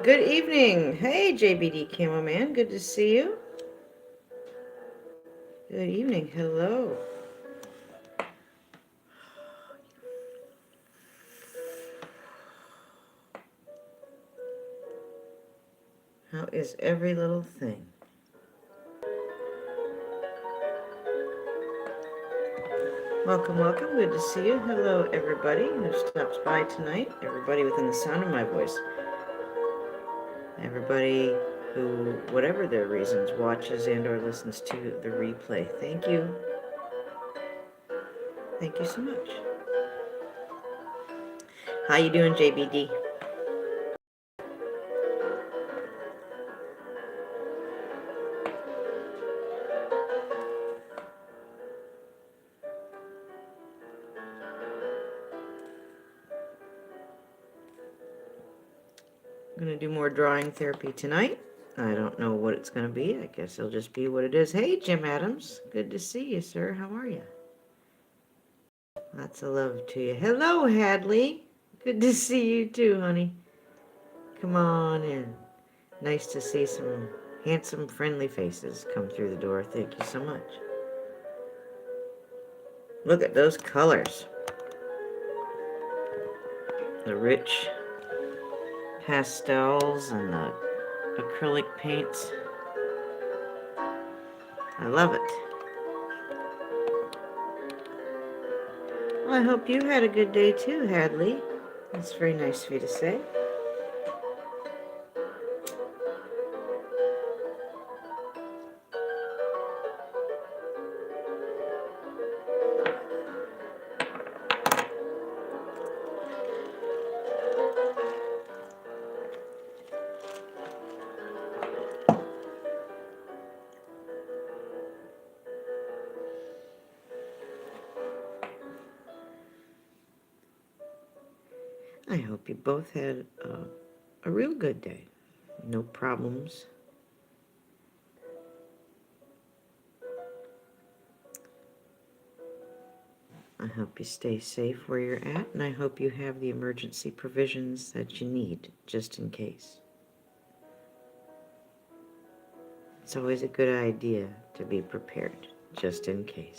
Good evening. Hey, JBD Camo Man. Good to see you. Good evening. Hello. How is every little thing? Welcome, welcome. Good to see you. Hello, everybody who stops by tonight. Everybody within the sound of my voice. Everybody who, whatever their reasons, watches and or listens to the replay. Thank you. Thank you so much. How you doing, JBD? I'm going to do more drawing therapy tonight. I don't know what it's going to be. I guess it'll just be what it is. Hey, Jim Adams. Good to see you, sir. How are you? Lots of love to you. Hello, Hadley. Good to see you too, honey. Come on in. Nice to see some handsome, friendly faces come through the door. Thank you so much. Look at those colors. The rich pastels and the acrylic paints. I love it. Well, I hope you had a good day too, Hadley. That's very nice of you to say. I hope you both had a real good day. No problems. I hope you stay safe where you're at, and I hope you have the emergency provisions that you need, just in case. It's always a good idea to be prepared, just in case.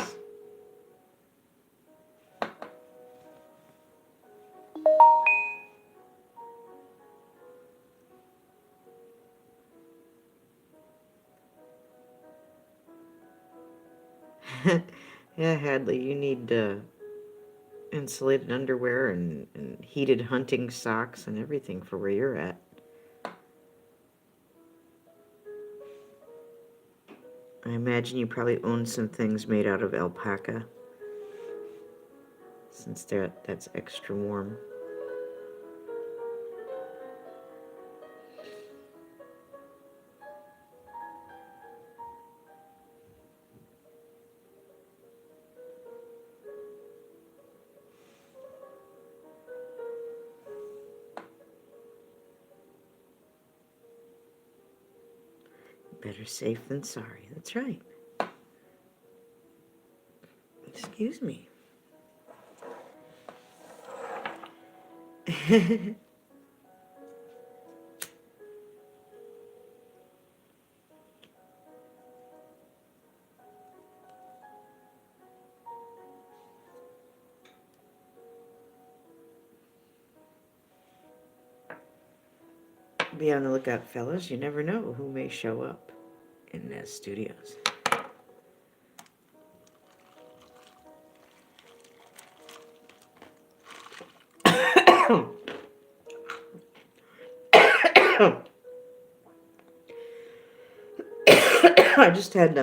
Yeah, Hadley, you need insulated underwear and heated hunting socks and everything for where you're at. I imagine you probably own some things made out of alpaca, since that's extra warm. Better safe than sorry. That's right. Excuse me. Be on the lookout, fellas. You never know who may show up in the studios. I just had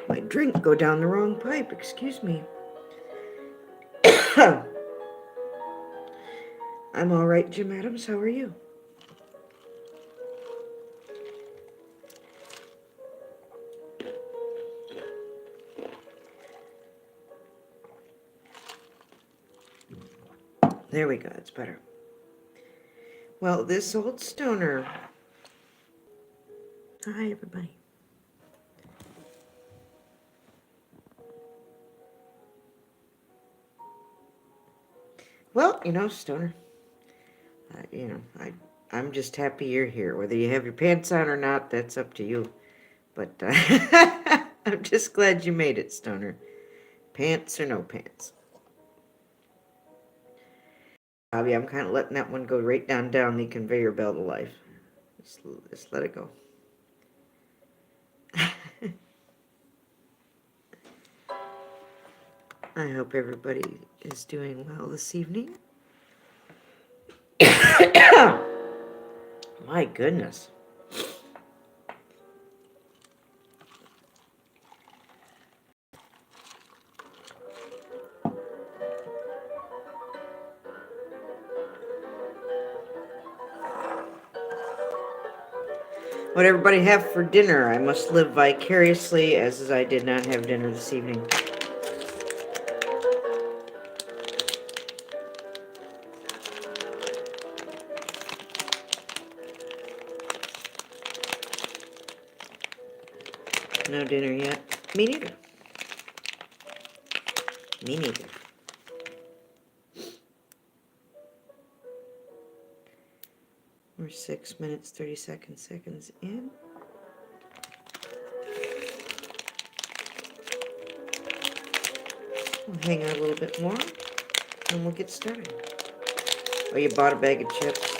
my drink go down the wrong pipe. Excuse me. I'm all right, Jim Adams. How are you? There we go. That's better. Well, this old stoner. Hi, everybody. Well, you know, stoner. I'm just happy you're here. Whether you have your pants on or not, that's up to you. But I'm just glad you made it, Stoner. Pants or no pants. Bobby, I'm kind of letting that one go right down the conveyor belt of life. Just let it go. I hope everybody is doing well this evening. My goodness. What everybody have for dinner? I must live vicariously as I did not have dinner this evening. No dinner yet. Me neither. Me neither. We're 6 minutes, 32 seconds in. We'll hang out a little bit more, and we'll get started. Oh, you bought a bag of chips?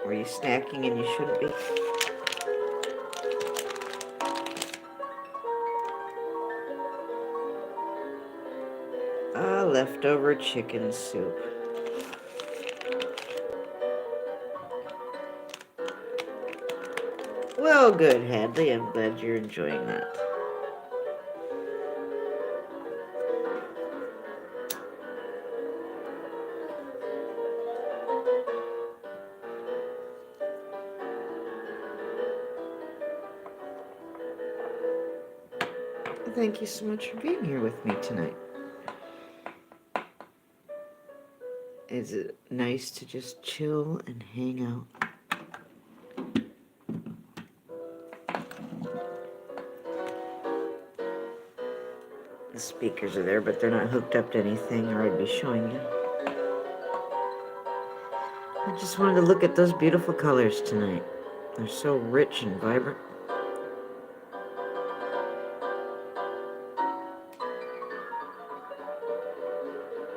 Or are you snacking and you shouldn't be? Leftover chicken soup. Well, good, Hadley. I'm glad you're enjoying that. Thank you so much for being here with me tonight. Is it nice to just chill and hang out? The speakers are there, but they're not hooked up to anything, or I'd be showing you. I just wanted to look at those beautiful colors tonight. They're so rich and vibrant.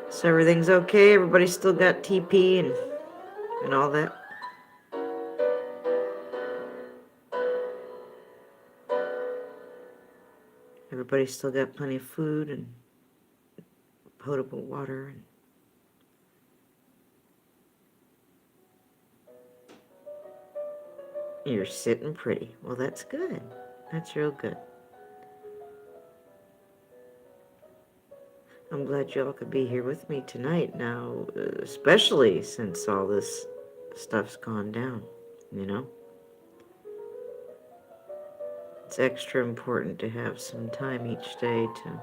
So everything's okay? Everybody still got TP and all that? Everybody still got plenty of food and potable water. You're sitting pretty. Well, that's good. That's real good. I'm glad y'all could be here with me tonight now, especially since all this stuff's gone down, you know? It's extra important to have some time each day to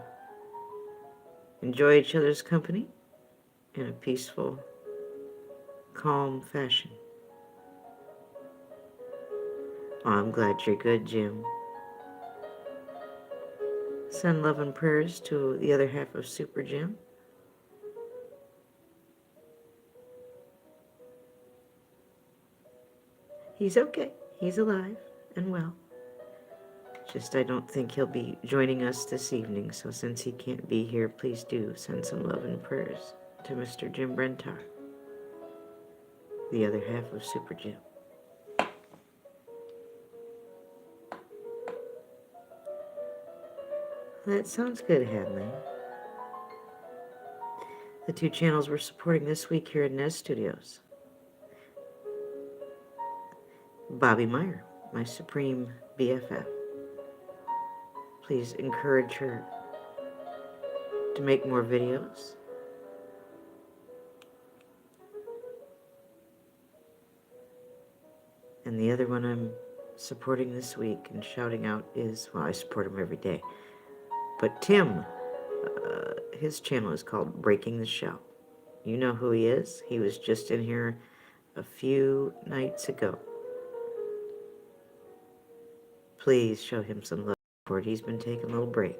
enjoy each other's company in a peaceful, calm fashion. Oh, I'm glad you're good, Jim. Send love and prayers to the other half of Super Jim. He's okay. He's alive and well. Just I don't think he'll be joining us this evening, so since he can't be here, please do send some love and prayers to Mr. Jim Brentar, the other half of Super Jim. That sounds good, Hadley. The two channels we're supporting this week here at Nez Studios. Bobby Meyer, my supreme BFF. Please encourage her to make more videos. And the other one I'm supporting this week and shouting out is, well, I support him every day. But Tim, his channel is called Breaking the Shell. You know who he is. He was just in here a few nights ago. Please show him some love for it. He's been taking a little break.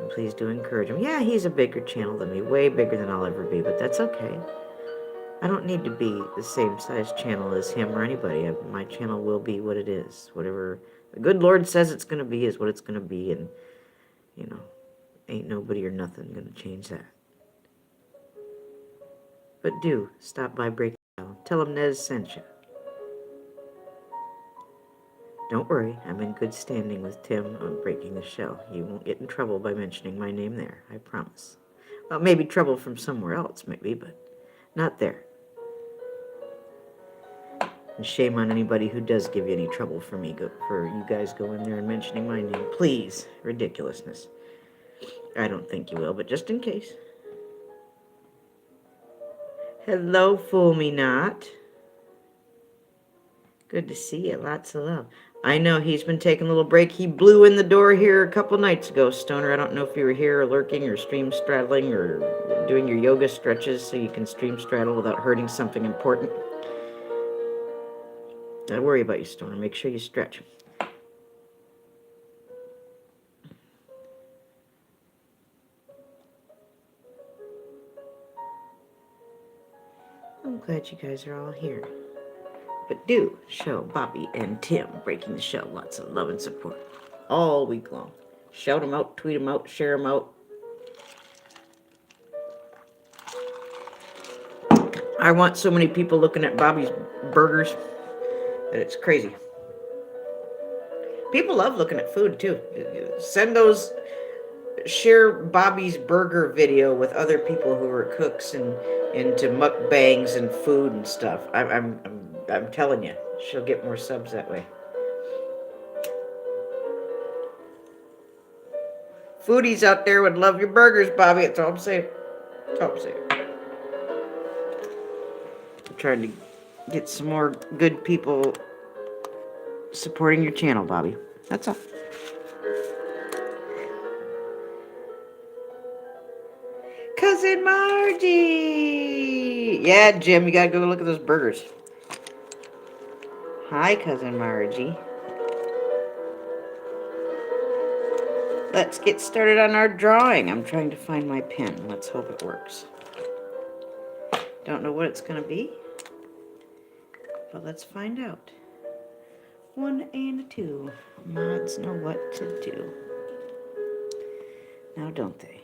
And please do encourage him. Yeah, he's a bigger channel than me, way bigger than I'll ever be, but that's okay. I don't need to be the same size channel as him or anybody. My channel will be what it is. Whatever the good Lord says it's going to be is what it's going to be, and, you know, ain't nobody or nothing going to change that. But do stop by Breaking Down. Tell him Nez sent you. Don't worry, I'm in good standing with Tim on Breaking the Shell. You won't get in trouble by mentioning my name there, I promise. Well, maybe trouble from somewhere else, maybe, but not there. And shame on anybody who does give you any trouble for you guys going there and mentioning my name. Please, ridiculousness. I don't think you will, but just in case. Hello, Fool Me Not. Good to see you. Lots of love. I know he's been taking a little break. He blew in the door here a couple nights ago, Stoner. I don't know if you were here or lurking or stream straddling or doing your yoga stretches so you can stream straddle without hurting something important. Don't worry about you, Stoner. Make sure you stretch. I'm glad you guys are all here. But do show Bobby and Tim Breaking the Shell lots of love and support all week long. Shout them out, tweet them out, share them out. I want so many people looking at Bobby's burgers that it's crazy. People love looking at food too. Share Bobby's burger video with other people who are cooks and into mukbangs and food and stuff. I'm telling you, she'll get more subs that way. Foodies out there would love your burgers, Bobby. That's all I'm saying. That's all I'm saying. I'm trying to get some more good people supporting your channel, Bobby. That's all. Cousin Margie! Yeah, Jim, you gotta go look at those burgers. Hi, Cousin Margie. Let's get started on our drawing. I'm trying to find my pen. Let's hope it works. Don't know what it's gonna be, but let's find out. 1 and a 2. Mods know what to do. Now, don't they?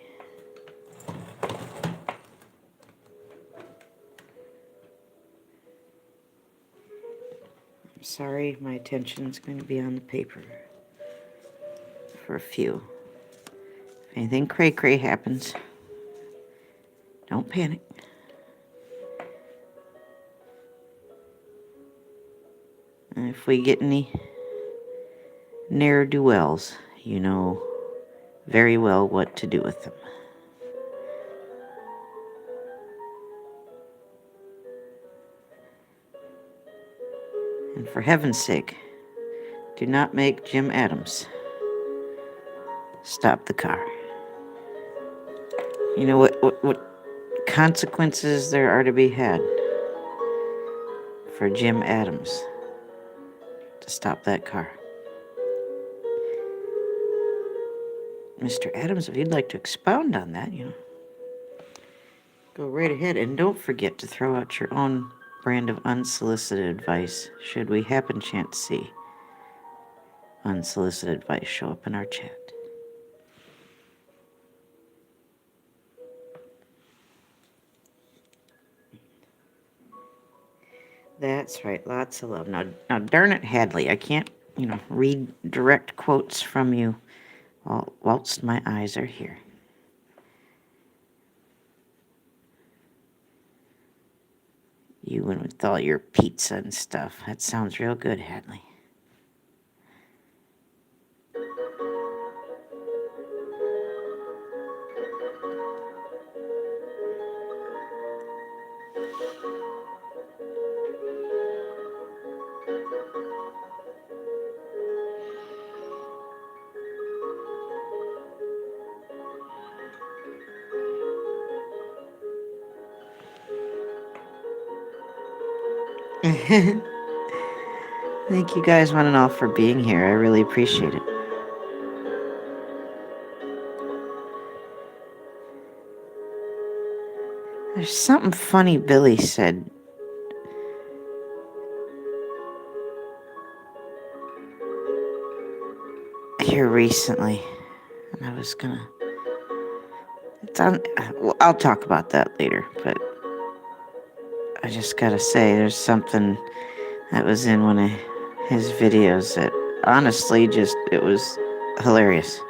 I'm sorry, my attention's going to be on the paper for a few. If anything cray-cray happens, don't panic. And if we get any ne'er-do-wells, you know very well what to do with them. And for heaven's sake, do not make Jim Adams stop the car. You know what consequences there are to be had for Jim Adams to stop that car. Mr. Adams, if you'd like to expound on that, go right ahead. And don't forget to throw out your own brand of unsolicited advice, should we happen chance see unsolicited advice show up in our chat. That's right, lots of love. Now darn it, Hadley, I can't, read direct quotes from you whilst my eyes are here. You and with all your pizza and stuff. That sounds real good, Hadley. Thank you guys one and all for being here. I really appreciate it. something funny Billy said. Here recently, and I was gonna. It's on. Well, I'll talk about that later, but I just gotta say, there's something that was in one of his videos that honestly it was hilarious.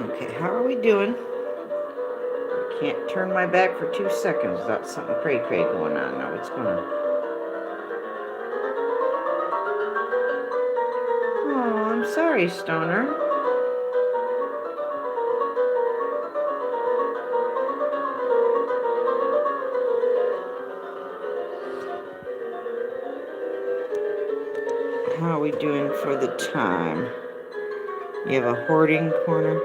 Okay, how are we doing? I can't turn my back for 2 seconds without something cray-cray going on. Now, what's going on? Oh, I'm sorry, Stoner. How are we doing for the time? You have a hoarding corner?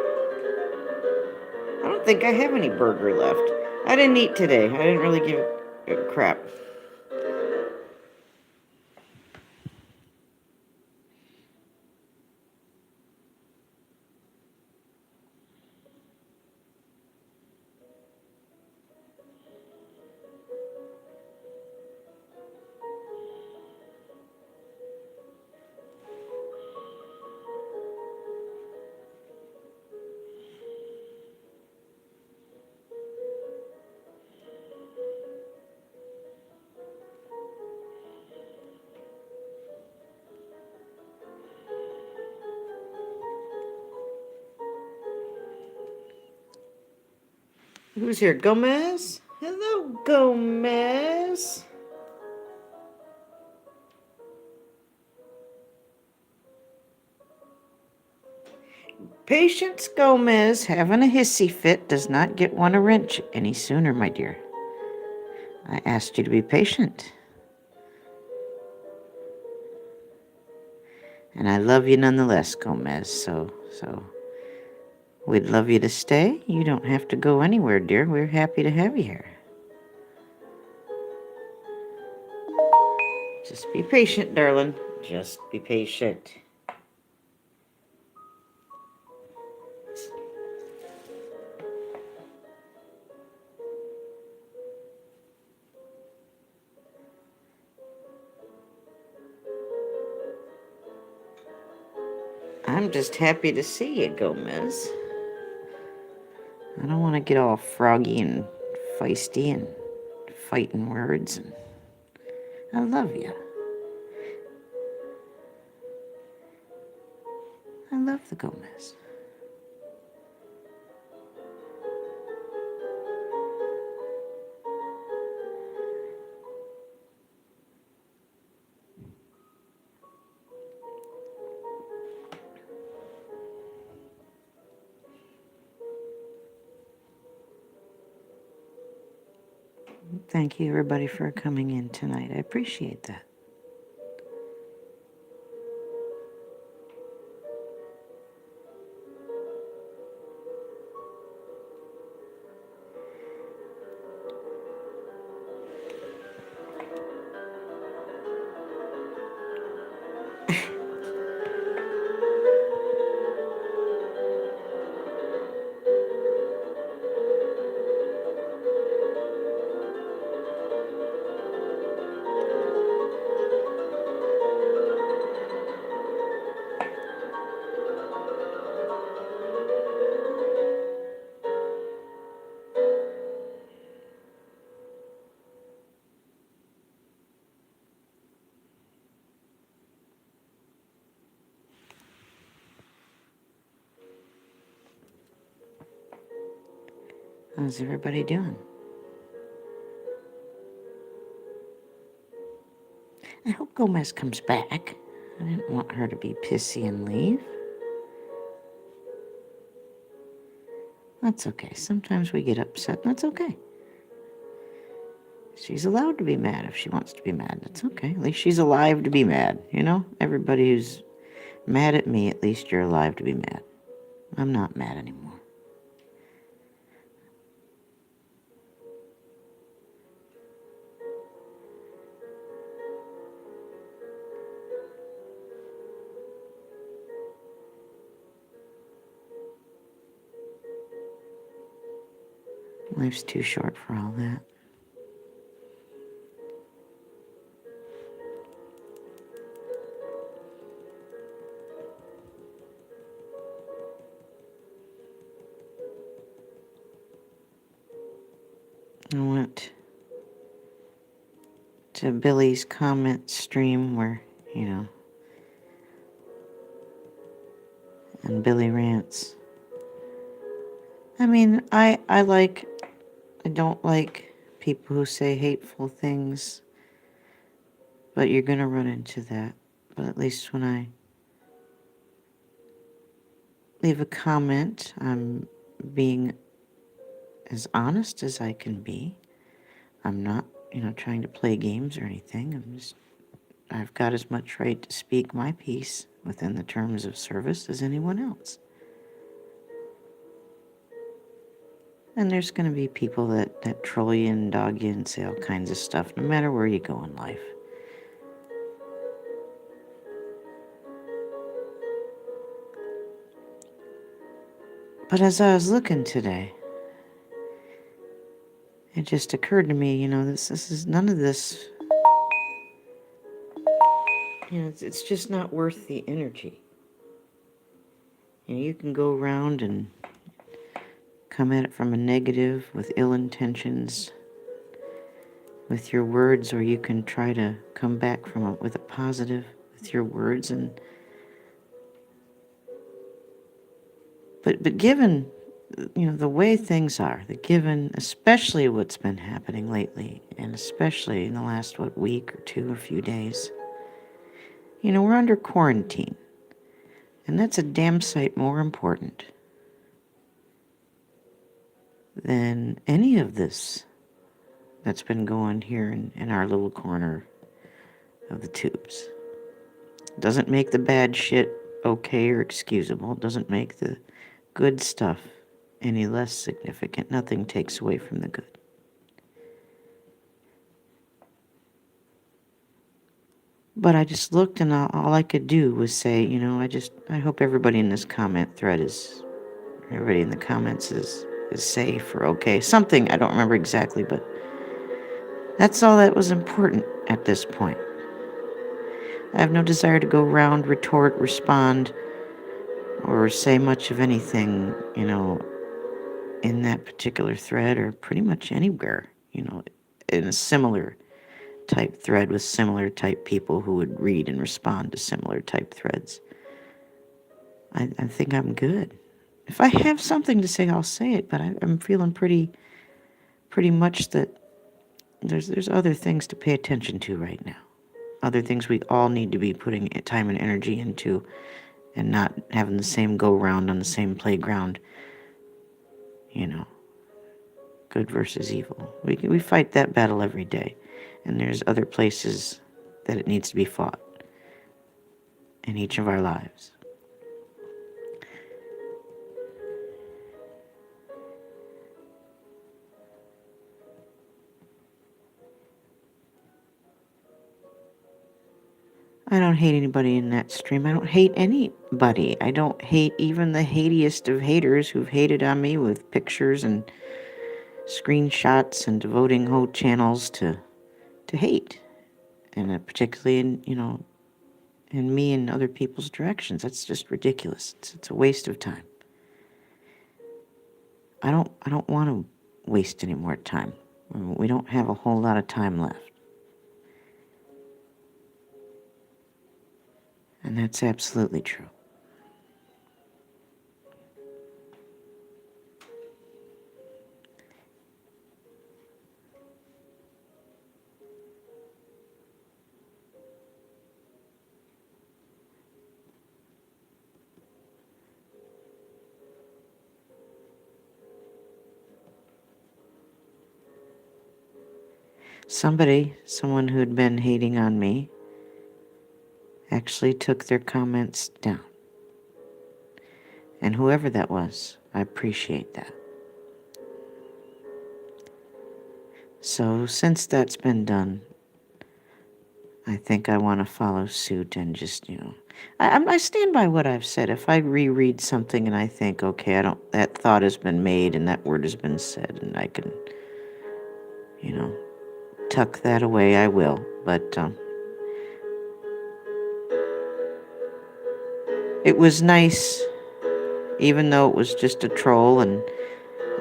I don't think I have any burger left. I didn't eat today. I didn't really give a crap. Who's here? Gomez? Hello, Gomez. Patience Gomez having a hissy fit does not get one a wrench any sooner, my dear. I asked you to be patient. And I love you nonetheless, Gomez, so we'd love you to stay. You don't have to go anywhere, dear. We're happy to have you here. Just be patient, darling. Just be patient. I'm just happy to see you, Gomez. I don't want to get all froggy and feisty and fighting words. And I love you. I love the Gomez. Thank you, everybody, for coming in tonight. I appreciate that. How's everybody doing? I hope Gomez comes back. I didn't want her to be pissy and leave. That's okay. Sometimes we get upset, and that's okay. She's allowed to be mad if she wants to be mad. That's okay. At least she's alive to be mad, you know? Everybody who's mad at me, at least you're alive to be mad. I'm not mad anymore. Life's too short for all that. I went to Billy's comment stream where, and Billy rants. I mean, I don't like people who say hateful things, but you're gonna run into that. But at least when I leave a comment, I'm being as honest as I can be. I'm not, trying to play games or anything. I've got as much right to speak my piece within the terms of service as anyone else. And there's going to be people that troll you and dog you and say all kinds of stuff, no matter where you go in life. But as I was looking today, it just occurred to me, this is none of this, it's just not worth the energy. You can go around and come at it from a negative with ill intentions with your words, or you can try to come back with a positive with your words. But given, the way things are, especially what's been happening lately, and especially in the last, week or two or few days, we're under quarantine. And that's a damn sight more important than any of this that's been going here in our little corner of the tubes. Doesn't make the bad shit okay or excusable. Doesn't make the good stuff any less significant. Nothing takes away from the good. But I just looked, and all I could do was say, I hope everybody in this comment thread everybody in the comments is safe or okay. Something, I don't remember exactly, but that's all that was important at this point. I have no desire to go around, retort, respond, or say much of anything, in that particular thread, or pretty much anywhere, in a similar type thread with similar type people who would read and respond to similar type threads. I think I'm good. If I have something to say, I'll say it, but I'm feeling pretty much that there's other things to pay attention to right now. Other things we all need to be putting time and energy into, and not having the same go-round on the same playground, good versus evil. We fight that battle every day, and there's other places that it needs to be fought in each of our lives. I don't hate anybody in that stream. I don't hate anybody. I don't hate even the hatiest of haters who've hated on me with pictures and screenshots and devoting whole channels to hate. And particularly in me and other people's directions. That's just ridiculous. It's a waste of time. I don't want to waste any more time. We don't have a whole lot of time left. And that's absolutely true. someone who'd been hating on me, actually took their comments down. And whoever that was, I appreciate that. So since that's been done, I think I want to follow suit and just, I stand by what I've said. If I reread something and I think, okay, that thought has been made and that word has been said, and I can, tuck that away, I will. But it was nice, even though it was just a troll, and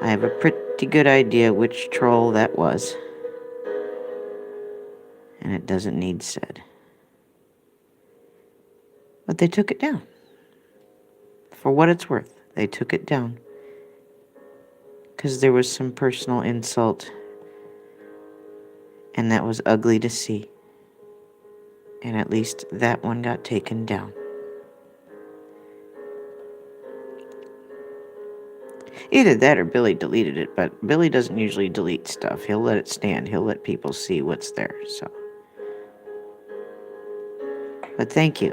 I have a pretty good idea which troll that was. And it doesn't need said. But they took it down. For what it's worth, they took it down. Because there was some personal insult, and that was ugly to see. And at least that one got taken down. Either that or Billy deleted it, but Billy doesn't usually delete stuff. He'll let it stand. He'll let people see what's there, so. But thank you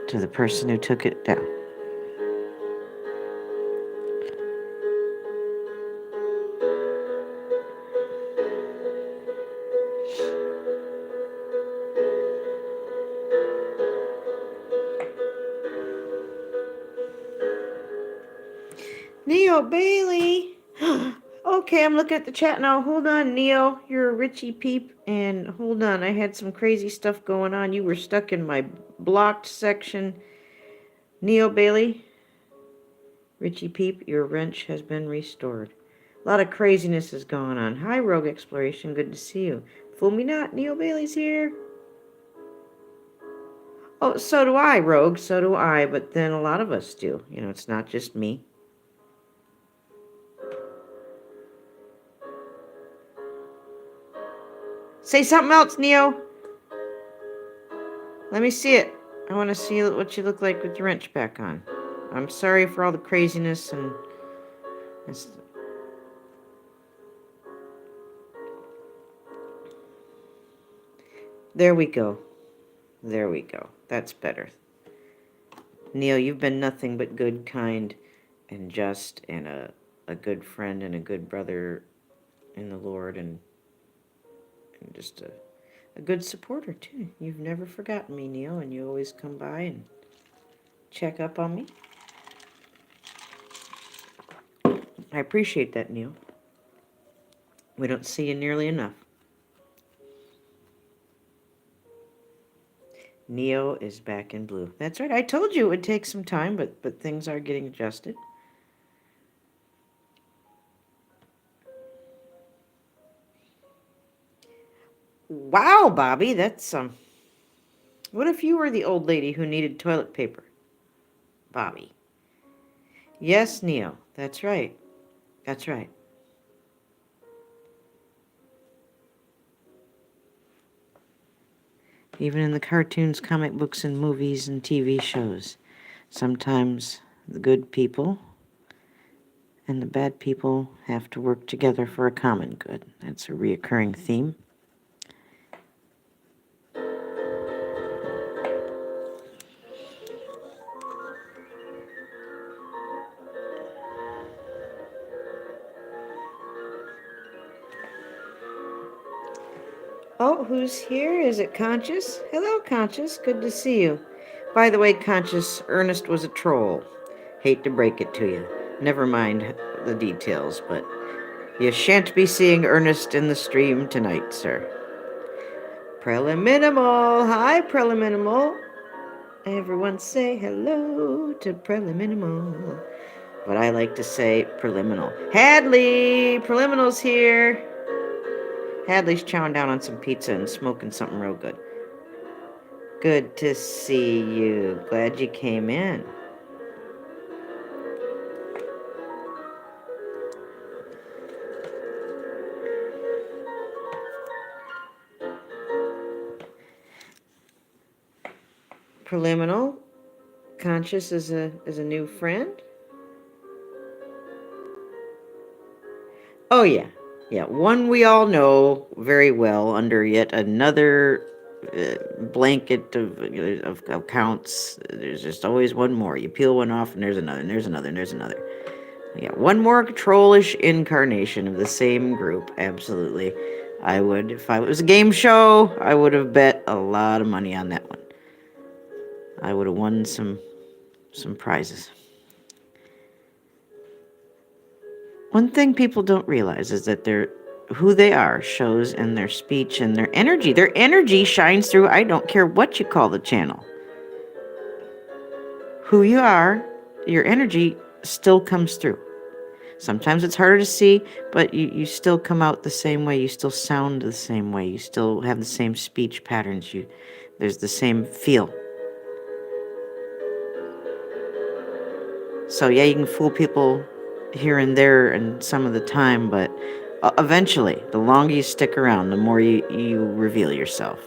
to the person who took it down. Neo Bailey! Okay, I'm looking at the chat now. Hold on, Neo. You're a Richie Peep. And hold on, I had some crazy stuff going on. You were stuck in my blocked section. Neo Bailey, Richie Peep, your wrench has been restored. A lot of craziness is going on. Hi, Rogue Exploration. Good to see you. Fool me not, Neo Bailey's here. Oh, so do I, Rogue. So do I. But then a lot of us do. It's not just me. Say something else, Neo. Let me see it. I want to see what you look like with your wrench back on. I'm sorry for all the craziness and... There we go. There we go. That's better. Neo, you've been nothing but good, kind, and just, and a good friend and a good brother in the Lord, and just a good supporter, too. You've never forgotten me, Neo, and you always come by and check up on me. I appreciate that, Neo. We don't see you nearly enough. Neo is back in blue. That's right. I told you it would take some time, but things are getting adjusted. Wow, Bobby, that's What if you were the old lady who needed toilet paper? Bobby. Yes, Neo. That's right. That's right. Even in the cartoons, comic books, and movies and TV shows, sometimes the good people and the bad people have to work together for a common good. That's a reoccurring theme. Oh, who's here? Is it Conscious? Hello, Conscious. Good to see you. By the way, Conscious, Ernest was a troll. Hate to break it to you. Never mind the details, but you shan't be seeing Ernest in the stream tonight, sir. Preliminimal. Hi, Preliminimal. Everyone say hello to Preliminimal. But I like to say Preliminal. Hadley! Preliminal's here. Hadley's chowing down on some pizza and smoking something real good. Good to see you. Glad you came in. Preliminal. Conscious is a new friend. Oh, yeah. Yeah, one we all know very well under yet another blanket of counts. There's just always one more. You peel one off, and there's another, and there's another, and there's another. Yeah, one more trollish incarnation of the same group. Absolutely. I would, if I was a game show, I would have bet a lot of money on that one. I would have won some prizes. One thing people don't realize is that who they are shows in their speech and their energy. Their energy shines through. I don't care what you call the channel. Who you are, your energy still comes through. Sometimes it's harder to see, but you still come out the same way. You still sound the same way. You still have the same speech patterns. There's the same feel. So yeah, you can fool people here and there and some of the time, but eventually, the longer you stick around, the more you reveal yourself.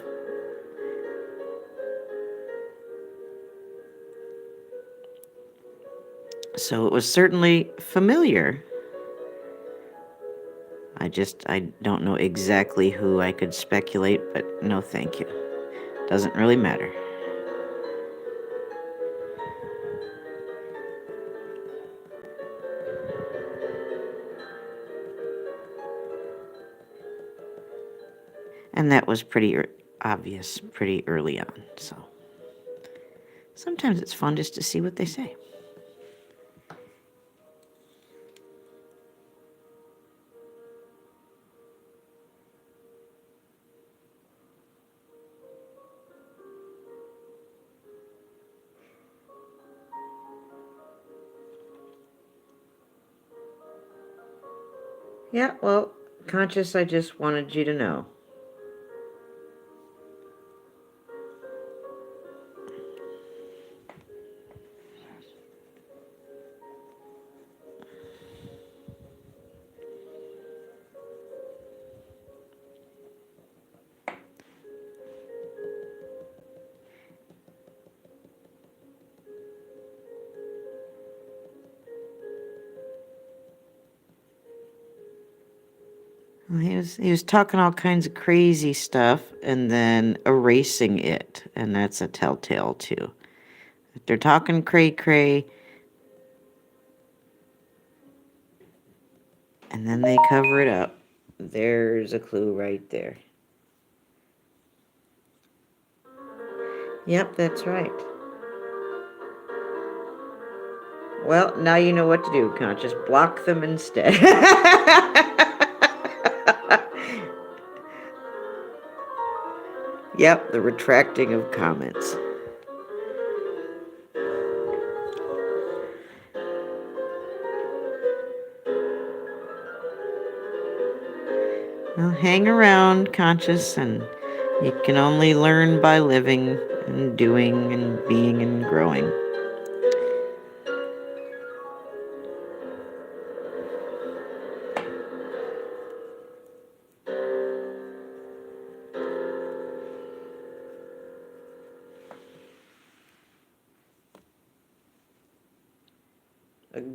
So it was certainly familiar. I don't know exactly who I could speculate, but no thank you. Doesn't really matter. And that was pretty obvious pretty early on, so sometimes it's fun just to see what they say. Yeah, well, Conscious, I just wanted you to know. Well, he was talking all kinds of crazy stuff and then erasing it, and that's a telltale too. If they're talking cray cray, and then they cover it up, there's a clue right there. Yep, that's right. Well, now you know what to do, Conscious. Block them instead. Yep, the retracting of comments. Well, hang around, Conscious, and you can only learn by living and doing and being and growing.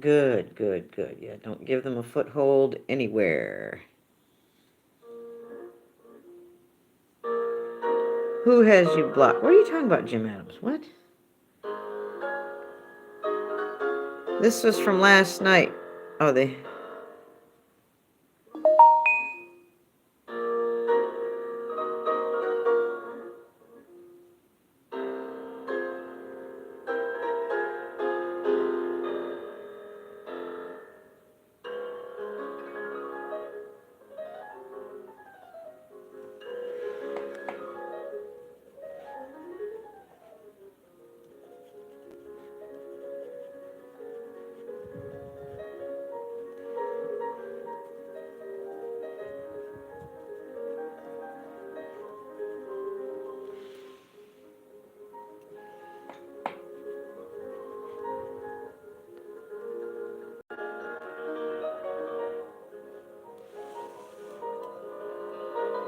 Good, good, good. Yeah, don't give them a foothold anywhere. Who has you blocked? What are you talking about, Jim Adams? What? This was from last night. Oh, they...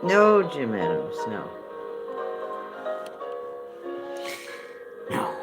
No, Jim Adams, no. No.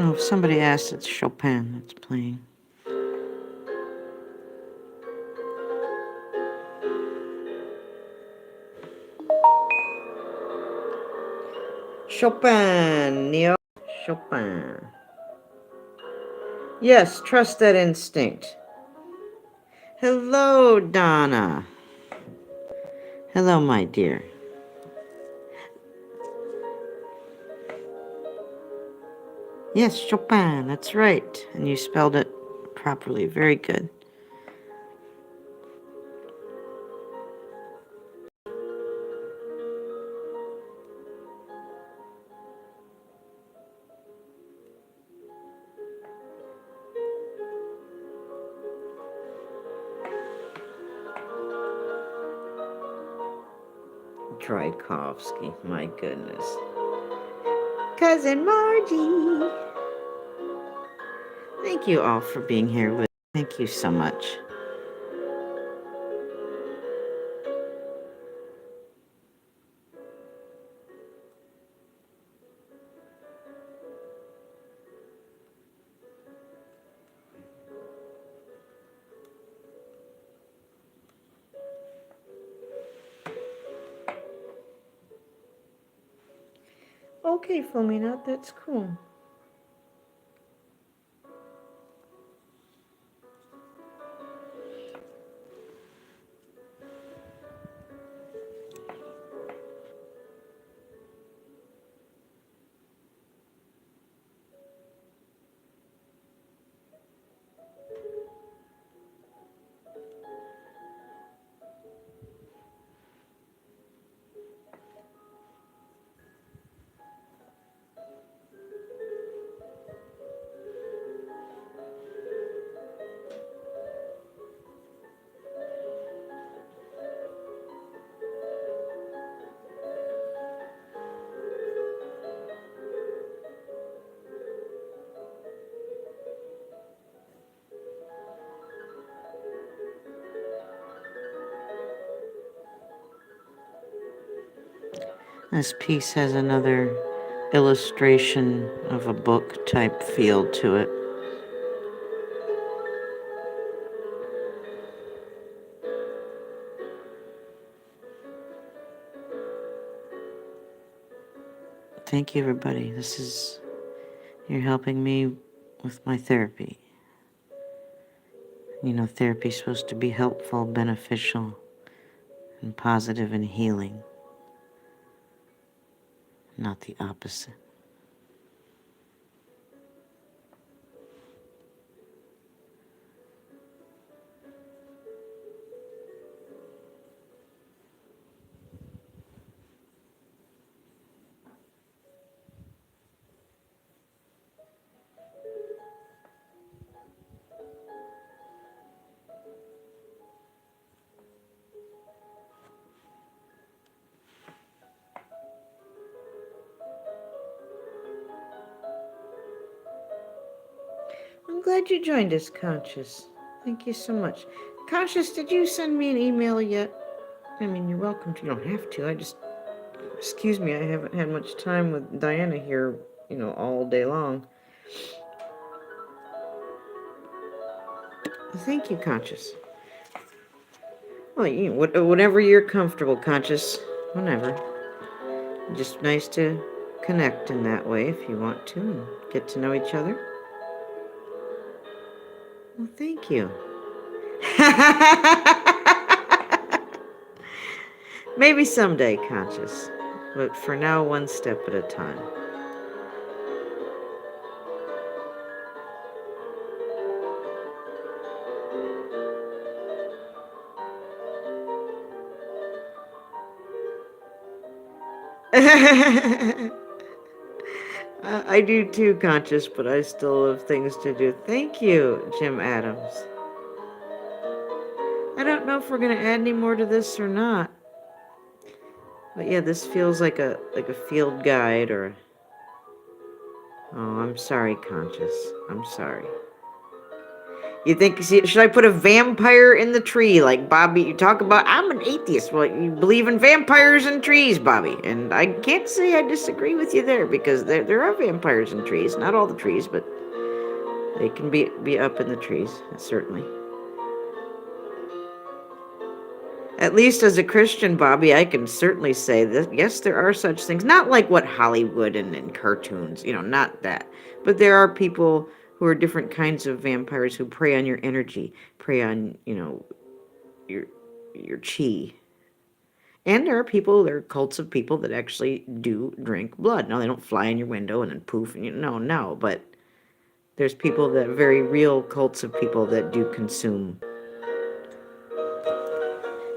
Oh, if somebody asked, it's Chopin that's playing. Chopin, Neo. Chopin. Yes, trust that instinct. Hello, Donna. Hello, my dear. Yes, Chopin, that's right. And you spelled it properly. Very good. Tchaikovsky, my goodness. Cousin Margie. Thank you all for being here with me. Thank you so much. Okay, Fomina, that's cool. This piece has another illustration of a book type feel to it. Thank you, everybody. You're helping me with my therapy. You know, therapy's supposed to be helpful, beneficial, and positive and healing, not the opposite. I'm glad you joined us, Conscious. Thank you so much. Conscious, did you send me an email yet? I mean, you're welcome to. You don't have to. Excuse me, I haven't had much time with Diana here, all day long. Thank you, Conscious. Well, whatever you're comfortable, Conscious. Whenever. Just nice to connect in that way if you want to and get to know each other. Well, thank you. Maybe someday, Conscious. But for now, one step at a time. I do too, Conscious, but I still have things to do. Thank you, Jim Adams. I don't know if we're going to add any more to this or not. But yeah, this feels like a field guide or... Oh, I'm sorry, Conscious. I'm sorry. You think, should I put a vampire in the tree? Like, Bobby, you talk about, I'm an atheist. Well, you believe in vampires and trees, Bobby. And I can't say I disagree with you there, because there are vampires in trees. Not all the trees, but they can be up in the trees, certainly. At least as a Christian, Bobby, I can certainly say that, yes, there are such things. Not like what Hollywood and cartoons, not that. But there are people who are different kinds of vampires who prey on your energy, prey on, your chi. And there are cults of people that actually do drink blood. Now, they don't fly in your window and then poof, and no. But there's people very real cults of people that do consume.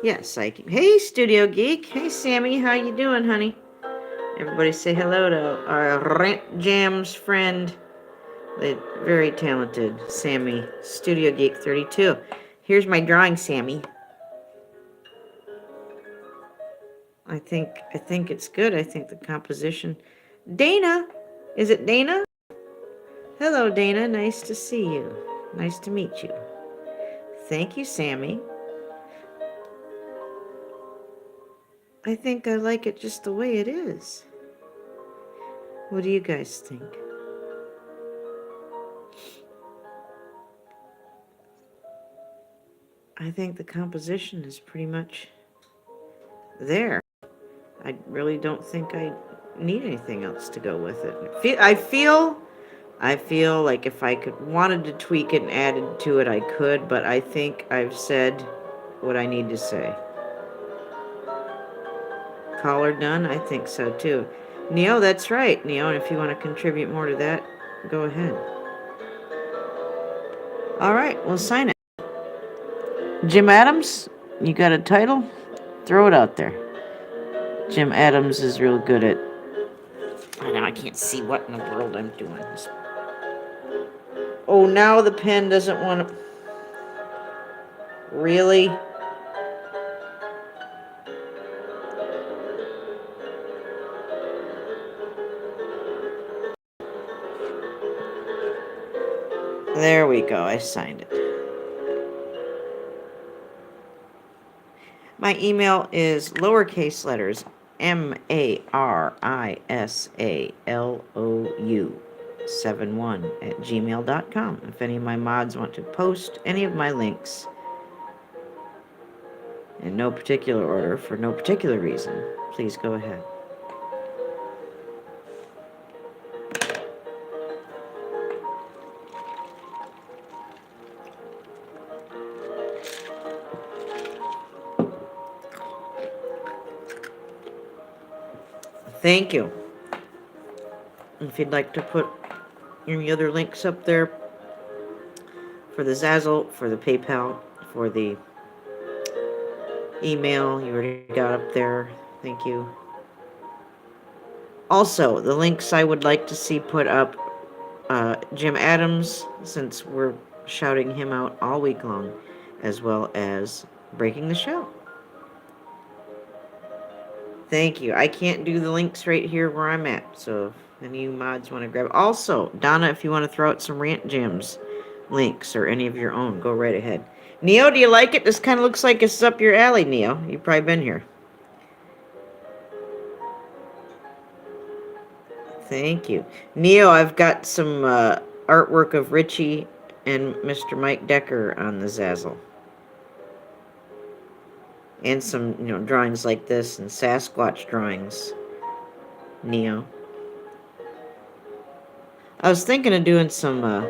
Yes, psychic. Hey, Studio Geek. Hey, Sammy. How you doing, honey? Everybody say hello to our Rant Jams friend, the very talented Sammy, Studio Geek 32. Here's my drawing, Sammy. I think it's good. I think the composition. Dana, is it Dana? Hello, Dana. Nice to see you. Nice to meet you. Thank you, Sammy. I think I like it just the way it is. What do you guys think? I think the composition is pretty much there. I really don't think I need anything else to go with it. I feel like if I wanted to tweak it and add to it, I could, but I think I've said what I need to say. Caller done? I think so too. Neo, that's right, Neo, and if you want to contribute more to that, go ahead. All right, we'll sign it. Jim Adams, you got a title? Throw it out there. Jim Adams is real good at... I know, I can't see what in the world I'm doing. Oh, now the pen doesn't want to... Really? There we go, I signed it. My email is lowercase letters marisalou71@gmail.com. If any of my mods want to post any of my links in no particular order for no particular reason, please go ahead. Thank you. If you'd like to put any other links up there for the Zazzle, for the PayPal, for the email, you already got up there. Thank you. Also, the links I would like to see put up, Jim Adams, since we're shouting him out all week long, as well as Breaking the Shell. Thank you. I can't do the links right here where I'm at, so if any of you mods want to grab... Also, Donna, if you want to throw out some Rant Jams links or any of your own, go right ahead. Neo, do you like it? This kind of looks like it's up your alley, Neo. You've probably been here. Thank you. Neo, I've got some artwork of Richie and Mr. Mike Decker on the Zazzle. And some, drawings like this and Sasquatch drawings, Neo. I was thinking of doing some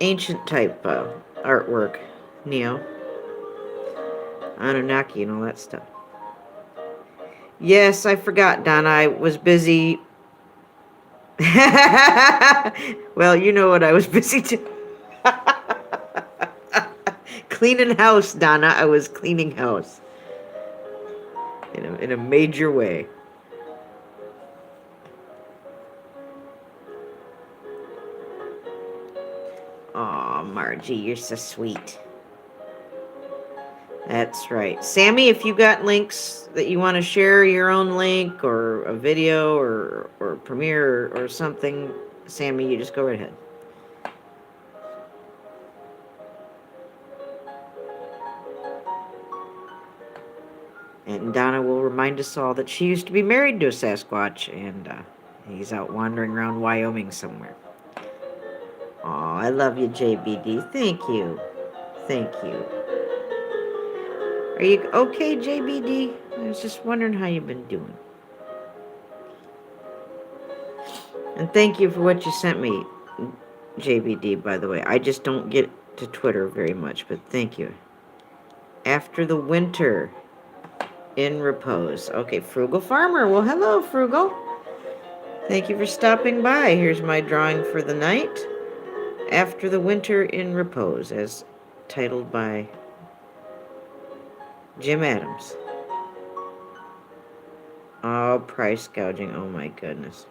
ancient type artwork, Neo. Anunnaki and all that stuff. Yes, I forgot, Donna. I was busy. Well, you know what I was busy doing. Cleaning house, Donna. I was cleaning house. In a major way. Aw, Margie, you're so sweet. That's right. Sammy, if you got links that you want to share, your own link or a video or Premiere or something, Sammy, you just go right ahead. And Donna will remind us all that she used to be married to a Sasquatch, and he's out wandering around Wyoming somewhere. Aw, I love you, JBD. Thank you. Thank you. Are you okay, JBD? I was just wondering how you've been doing. And thank you for what you sent me, JBD, by the way. I just don't get to Twitter very much, but thank you. After the winter, in repose. Okay, Frugal Farmer. Well, hello, Frugal. Thank you for stopping by. Here's my drawing for the night. After the Winter in Repose, as titled by Jim Adams. Oh, price gouging. Oh my goodness.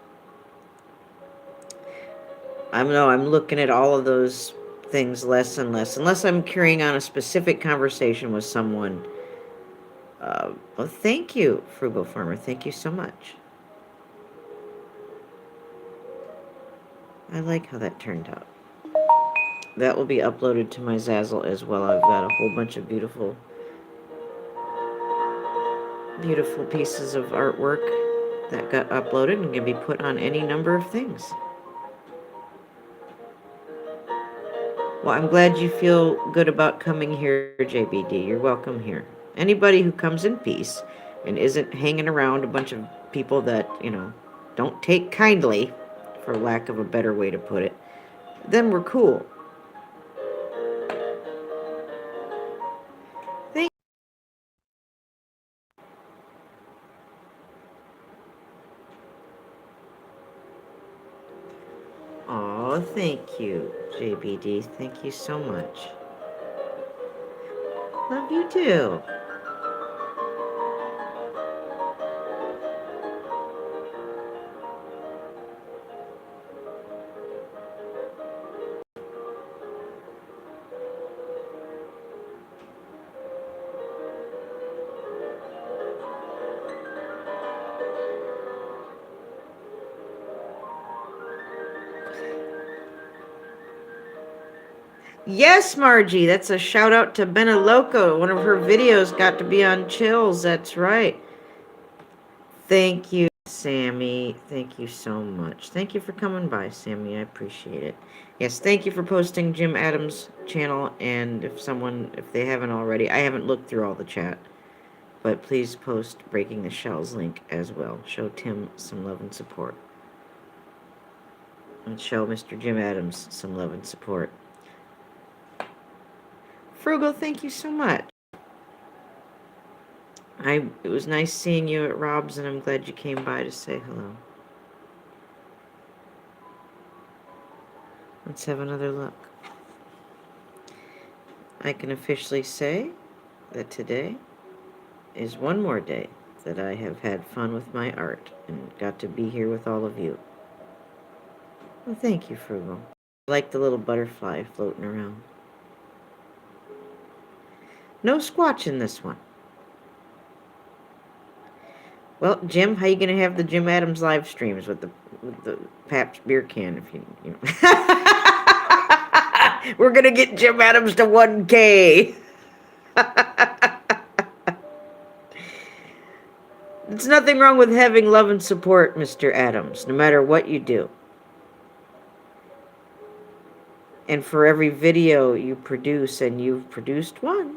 I'm looking at all of those things less and less, unless I'm carrying on a specific conversation with someone. Well, thank you, Frugal Farmer. Thank you so much. I like how that turned out. That will be uploaded to my Zazzle as well. I've got a whole bunch of beautiful pieces of artwork that got uploaded and can be put on any number of things. Well, I'm glad you feel good about coming here, JBD. You're welcome here. Anybody who comes in peace and isn't hanging around a bunch of people that, don't take kindly, for lack of a better way to put it, then we're cool. Thank Oh, thank you, JBD. Thank you so much. Love you too. Yes, Margie, that's a shout out to Benaloco. One of her videos got to be on Chills. That's right. Thank you, Sammy. Thank you so much. Thank you for coming by, Sammy. I appreciate it. Yes, thank you for posting Jim Adams' channel. And if they haven't already, I haven't looked through all the chat, but please post Breaking the Shells link as well. Show Tim some love and support. And show Mr. Jim Adams some love and support. Frugal, thank you so much. It was nice seeing you at Rob's, and I'm glad you came by to say hello. Let's have another look. I can officially say that today is one more day that I have had fun with my art and got to be here with all of you. Well, thank you, Frugal. I like the little butterfly floating around. No squatch in this one. Well, Jim, how you gonna have the Jim Adams live streams with the Pabst beer can? If you know. We're gonna get Jim Adams to 1K. There's nothing wrong with having love and support, Mr. Adams, no matter what you do. And for every video you produce, and you've produced one,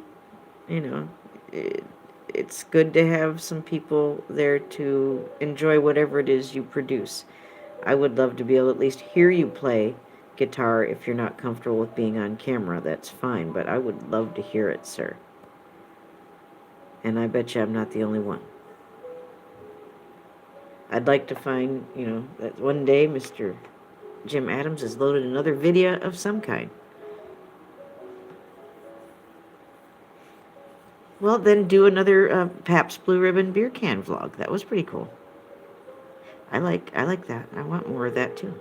it's good to have some people there to enjoy whatever it is you produce. I would love to be able to at least hear you play guitar. If you're not comfortable with being on camera, that's fine, but I would love to hear it, sir. And I bet you I'm not the only one. I'd like to find, that one day Mr. Jim Adams has loaded another video of some kind. Well, then do another Pabst Blue Ribbon beer can vlog. That was pretty cool. I like that. I want more of that too.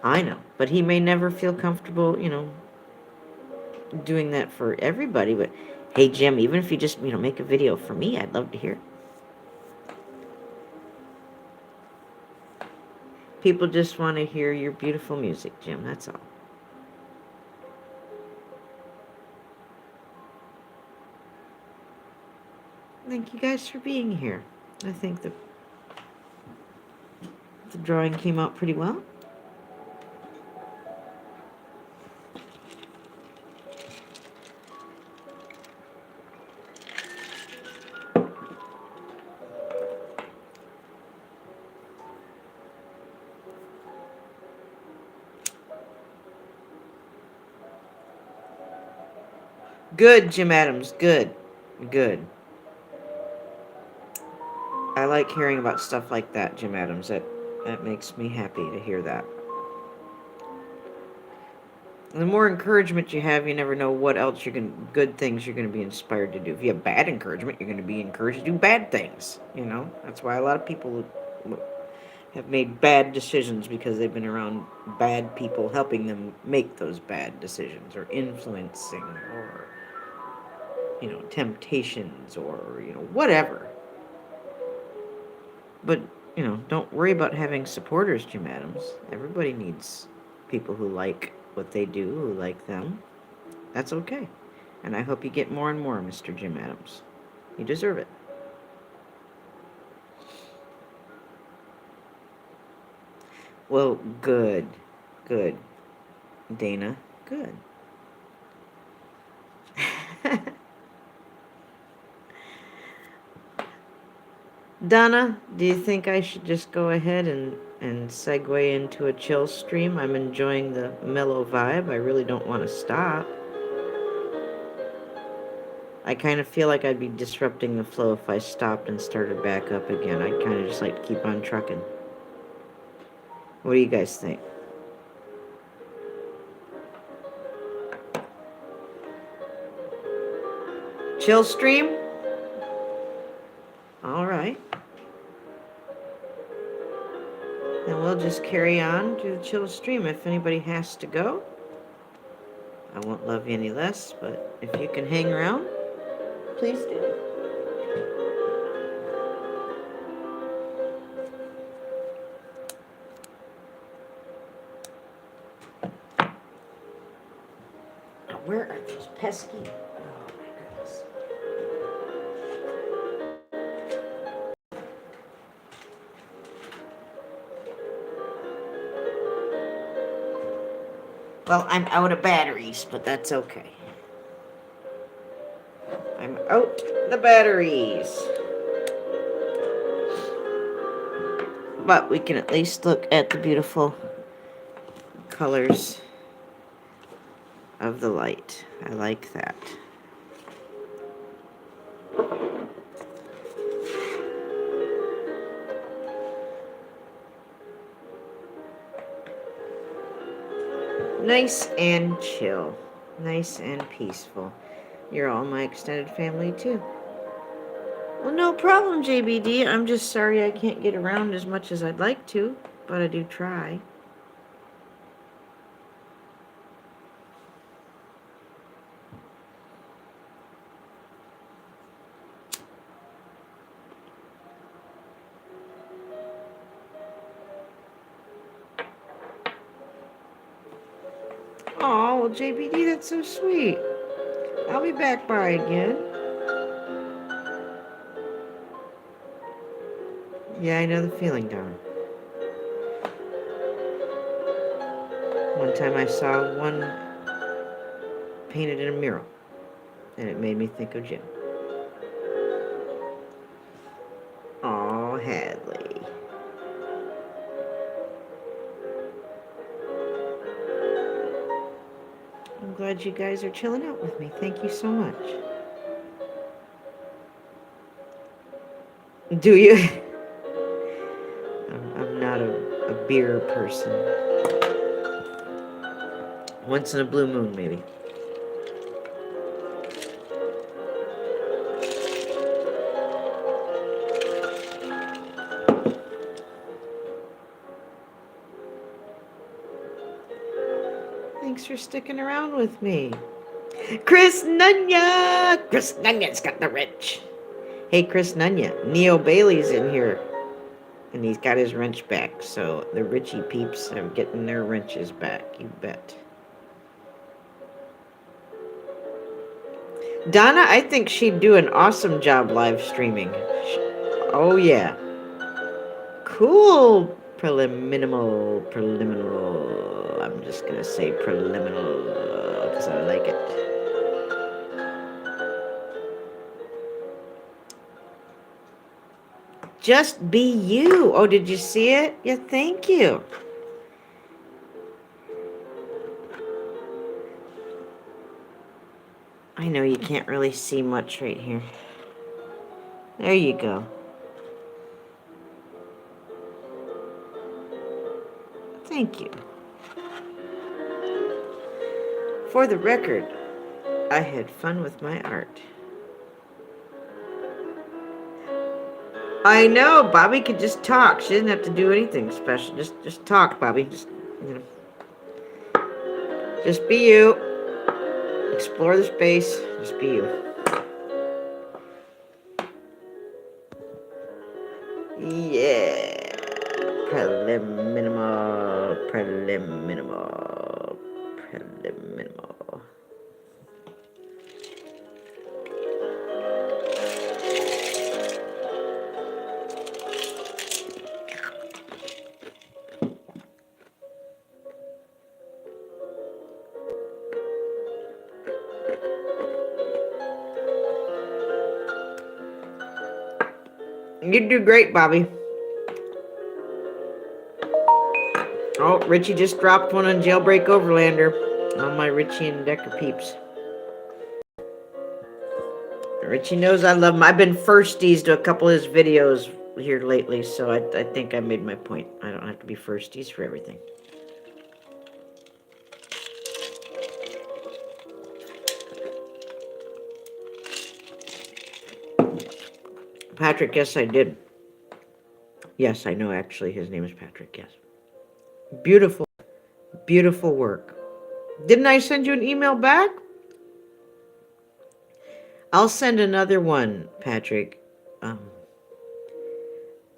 I know, but he may never feel comfortable, doing that for everybody. But hey, Jim, even if you just, make a video for me, I'd love to hear it. People just want to hear your beautiful music, Jim. That's all. Thank you guys for being here. I think the drawing came out pretty well. Good, Jim Adams. Good. Good. I like hearing about stuff like that, Jim Adams. That makes me happy to hear that. And the more encouragement you have, you never know what else good things you're going to be inspired to do. If you have bad encouragement, you're going to be encouraged to do bad things. That's why a lot of people have made bad decisions, because they've been around bad people helping them make those bad decisions, or influencing, or temptations, or whatever. But don't worry about having supporters, Jim Adams. Everybody needs people who like what they do, who like them. That's okay. And I hope you get more and more, Mr. Jim Adams. You deserve it. Well, good. Good. Dana, good. Donna, do you think I should just go ahead and segue into a chill stream? I'm enjoying the mellow vibe. I really don't want to stop. I kind of feel like I'd be disrupting the flow if I stopped and started back up again. I'd kind of just like to keep on trucking. What do you guys think? Chill stream? All right. Then we'll just carry on to the chill stream. If anybody has to go, I won't love you any less, but if you can hang around, please do. Where are those pesky? Oh my goodness. Well, I'm out of batteries, but that's okay. I'm out the batteries. But we can at least look at the beautiful colors of the light. I like that. Nice and chill. Nice and peaceful. You're all my extended family too. Well, no problem, JBD. I'm just sorry I can't get around as much as I'd like to, but I do try. Oh, well, JBD, that's so sweet. I'll be back by again. Yeah, I know the feeling, Don. One time I saw one painted in a mural, and it made me think of Jim. Aw, Hadley. I'm glad you guys are chilling out with me. Thank you so much. Do you? I'm not a beer person. Once in a blue moon, maybe. Thanks for sticking around with me. Chris Nunya! Chris Nunya's got the wrench. Hey, Chris Nunya, Neo Bailey's in here. And he's got his wrench back, so the Richie peeps are getting their wrenches back, you bet. Donna, I think she'd do an awesome job live streaming. Oh, yeah. Cool. Preliminal. I'm just going to say preliminal because I like it. Just be you. Oh, did you see it? Yeah, thank you. I know you can't really see much right here. There you go. Thank you. For the record, I had fun with my art. I know, Bobby could just talk. She didn't have to do anything special. Just talk, Bobby. Just be you. Explore the space. Just be you. Yeah. Preliminal. You do great, Bobby. Oh, Richie just dropped one on Jailbreak Overlander. All my Richie and Decker peeps. Richie knows I love him. I've been firsties to a couple of his videos here lately, so I think I made my point. I don't have to be firsties for everything. Patrick, yes, I did. Yes, I know, actually, his name is Patrick, yes. Beautiful, beautiful work. Didn't I send you an email back? I'll send another one, Patrick.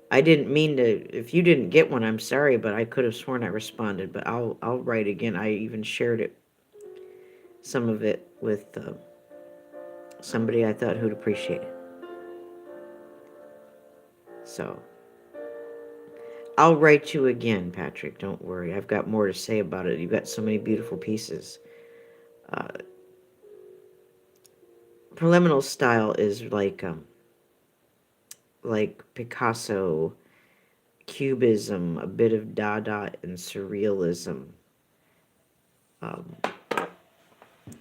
I didn't mean to. If you didn't get one, I'm sorry, but I could have sworn I responded. But I'll write again. I even shared it, some of it, with somebody I thought who'd appreciate it. So I'll write you again, Patrick. Don't worry. I've got more to say about it. You've got so many beautiful pieces. Preliminal style is like Picasso, Cubism, a bit of Dada and Surrealism.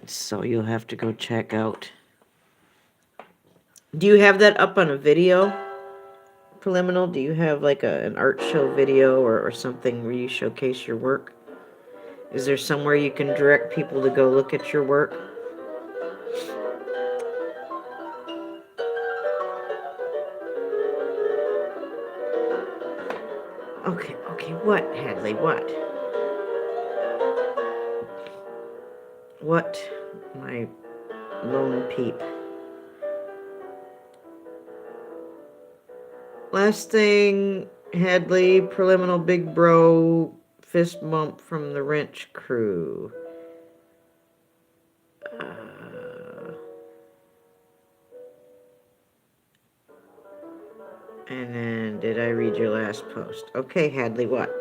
So you'll have to go check out. Do you have that up on a video, Preliminal? Do you have like an art show video or something where you showcase your work? Is there somewhere you can direct people to go look at your work? Okay, what, Hadley, what? What, my lone peep? Last thing, Hadley, Preliminal Big Bro, fist bump from the wrench crew. And then, did I read your last post? Okay, Hadley, what?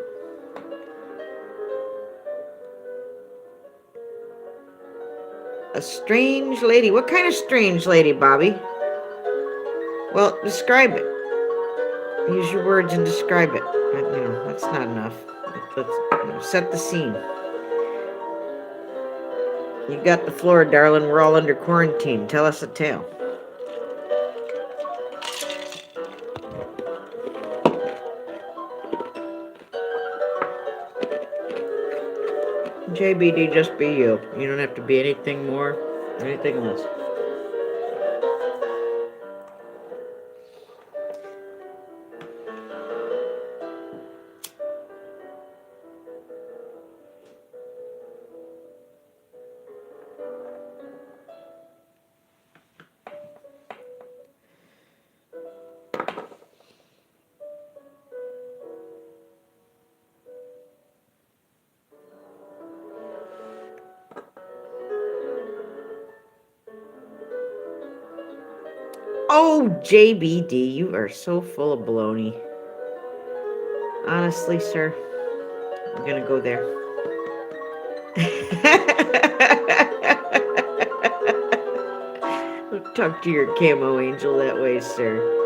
A strange lady. What kind of strange lady, Bobby? Well, describe it. Use your words and describe it. That's not enough. Let's set the scene. You got the floor, darling. We're all under quarantine. Tell us a tale. JBD, just be you. You don't have to be anything more, anything less. Oh, JBD, you are so full of baloney. Honestly, sir, I'm gonna go there. Talk to your camo angel that way, sir.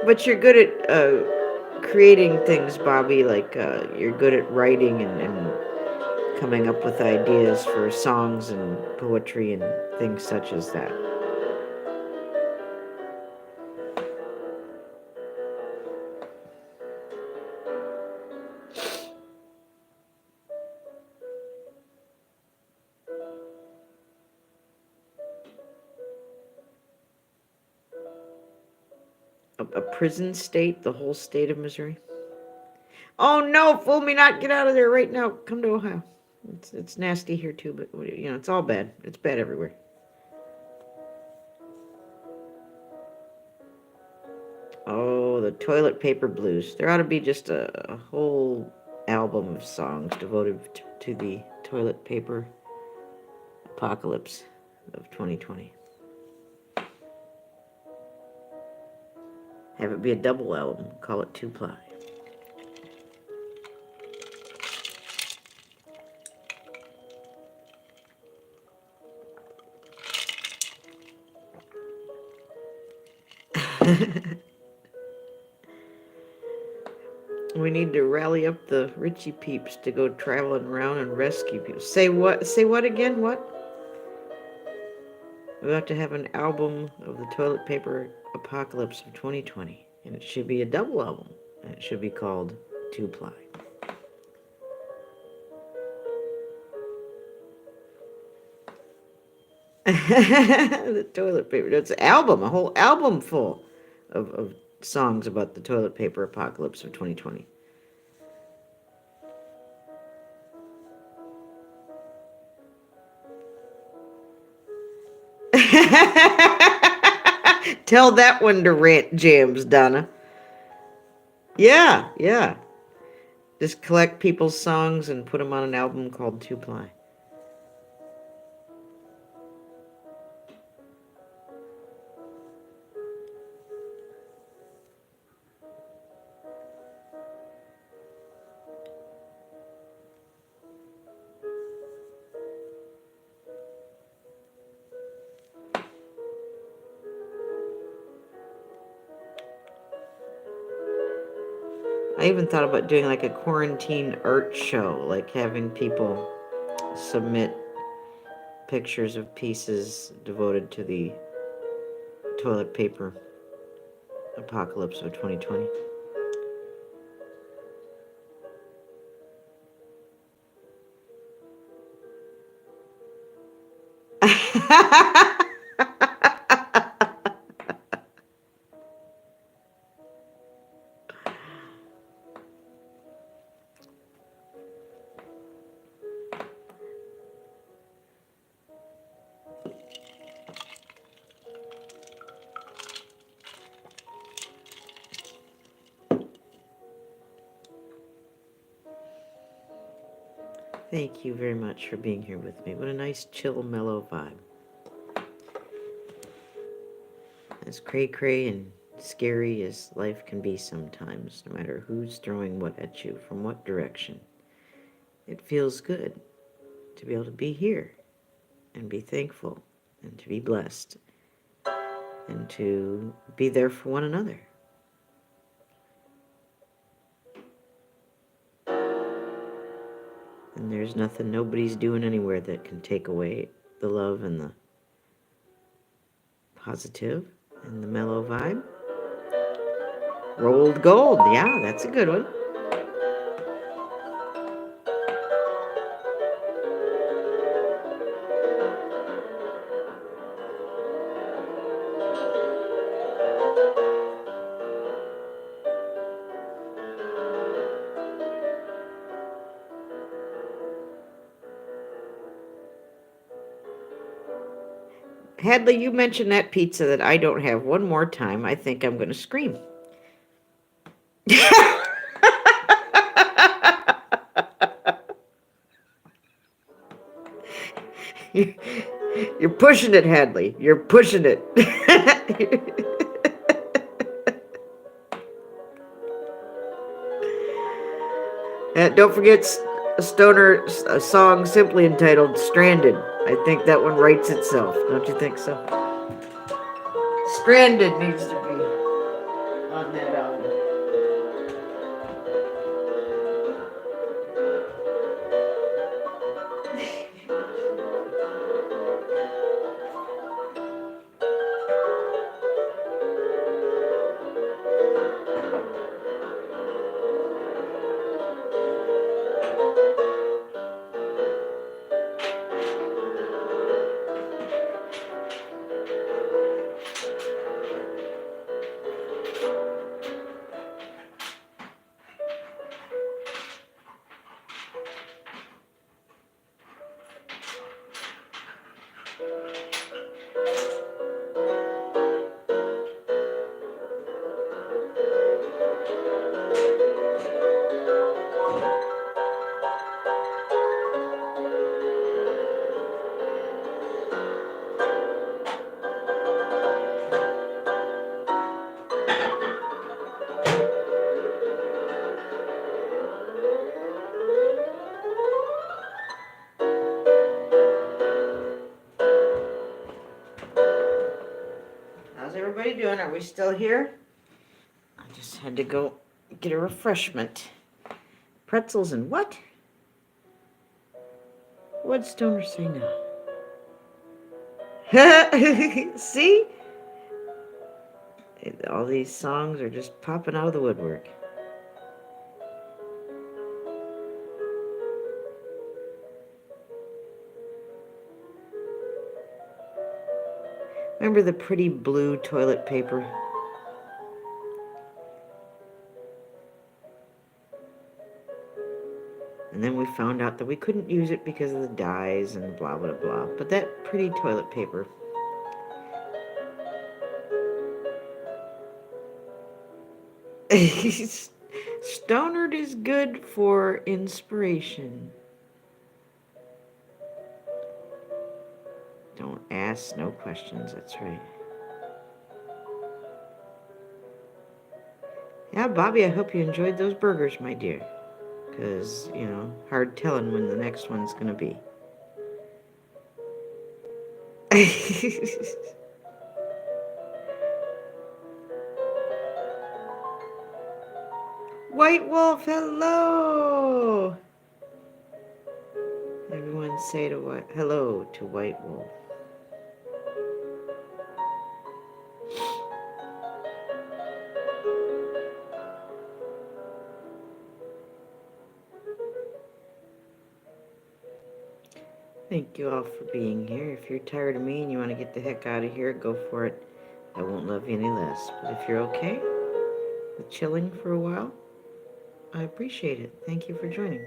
But you're good at creating things, Bobby. Like you're good at writing and coming up with ideas for songs and poetry and things such as that. A prison state, the whole state of Missouri. Oh no, fool me not! Get out of there right now. Come to Ohio. It's nasty here too, but it's all bad. It's bad everywhere. Oh, the toilet paper blues. There ought to be just a whole album of songs devoted to the toilet paper apocalypse of 2020. Have it be a double album. Call it 2-ply. We need to rally up the Richie peeps to go traveling around and rescue people. Say what? Say what again? What? We have to have an album of the toilet paper apocalypse of 2020. And it should be a double album. And it should be called 2-ply. The toilet paper. It's an album, a whole album full of songs about the toilet paper apocalypse of 2020. Tell that one to Rant Jams, Donna. Yeah, yeah. Just collect people's songs and put them on an album called 2-ply. I even thought about doing like a quarantine art show, like having people submit pictures of pieces devoted to the toilet paper apocalypse of 2020. Thank you very much for being here with me. What a nice, chill, mellow vibe. As cray-cray and scary as life can be sometimes, no matter who's throwing what at you, from what direction, it feels good to be able to be here and be thankful and to be blessed and to be there for one another. And there's nothing nobody's doing anywhere that can take away the love and the positive and the mellow vibe. Rolled gold. Yeah, that's a good one. Hadley, you mentioned that pizza that I don't have one more time. I think I'm going to scream. You're pushing it, Hadley. You're pushing it. And don't forget a stoner a song simply entitled Stranded. I think that one writes itself. Don't you think so? Stranded needs to be on that album. How's everybody doing? Are we still here? I just had to go get a refreshment. Pretzels and what? What'd Stoner say now? See? All these songs are just popping out of the woodwork. Remember the pretty blue toilet paper? And then we found out that we couldn't use it because of the dyes and blah, blah, blah. But that pretty toilet paper. Stonered is good for inspiration. Don't ask no questions, that's right. Yeah, Bobby, I hope you enjoyed those burgers, my dear. Because, you know, hard telling when the next one's going to be. White Wolf, hello! Everyone say hello to White Wolf. Thank you all for being here. If you're tired of me and you want to get the heck out of here, go for it. I won't love you any less. But if you're okay with chilling for a while, I appreciate it. Thank you for joining.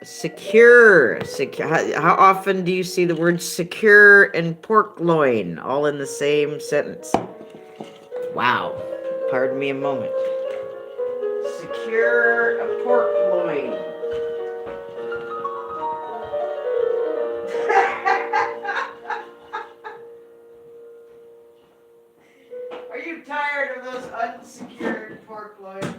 Secure. How often do you see the words secure and pork loin all in the same sentence? Wow. Pardon me a moment. Secure a pork loin. Are you tired of those unsecured pork loins?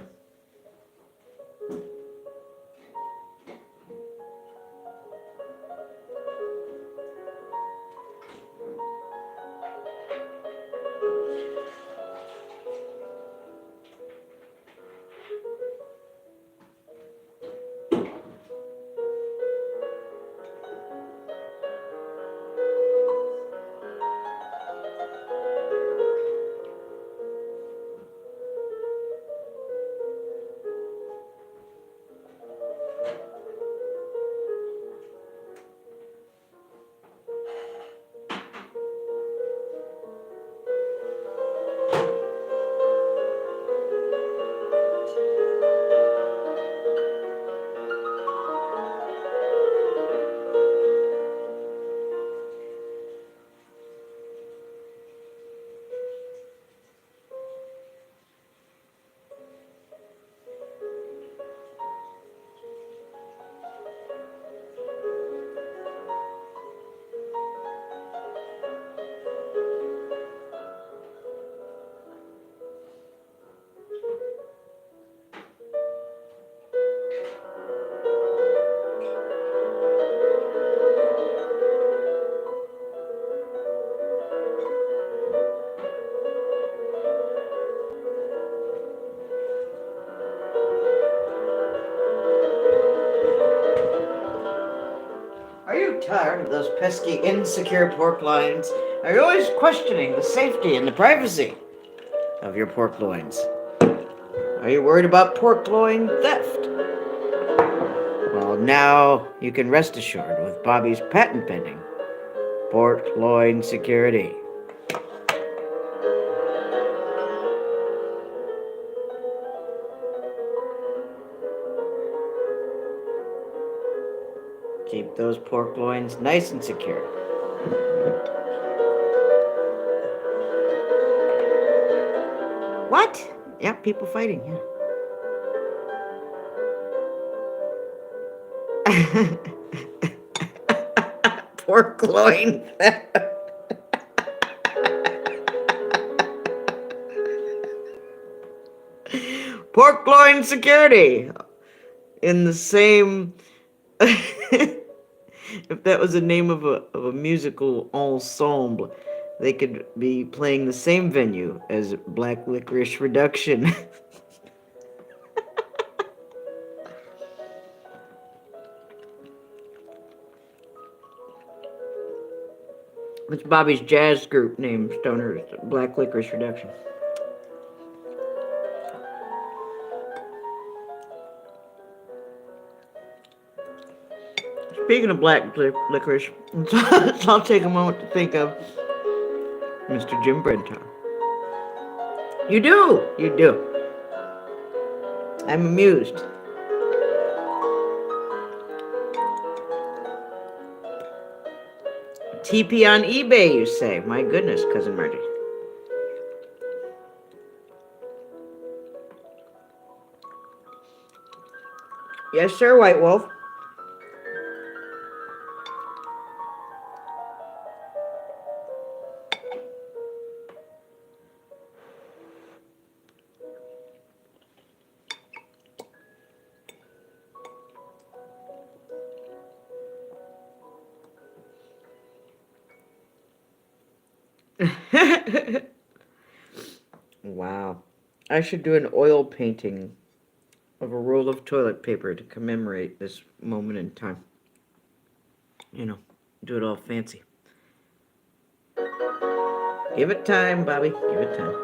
tired of those pesky, insecure pork loins. Are you always questioning the safety and the privacy of your pork loins? Are you worried about pork loin theft? Well, now you can rest assured with Bobby's patent pending pork loin security. Keep those pork loins nice and secure. What? Yeah, people fighting, yeah. Pork loin. Pork loin security. In the same... If that was the name of a musical ensemble, they could be playing the same venue as Black Licorice Reduction. It's Bobby's jazz group named Stoner's Black Licorice Reduction. Speaking of black licorice, I'll take a moment to think of Mr. Jim Brenton. You do. I'm amused. TP on eBay, you say? My goodness, Cousin Margie. Yes, sir, White Wolf. Wow. I should do an oil painting of a roll of toilet paper to commemorate this moment in time. You know, do it all fancy. Give it time, Bobby. Give it time.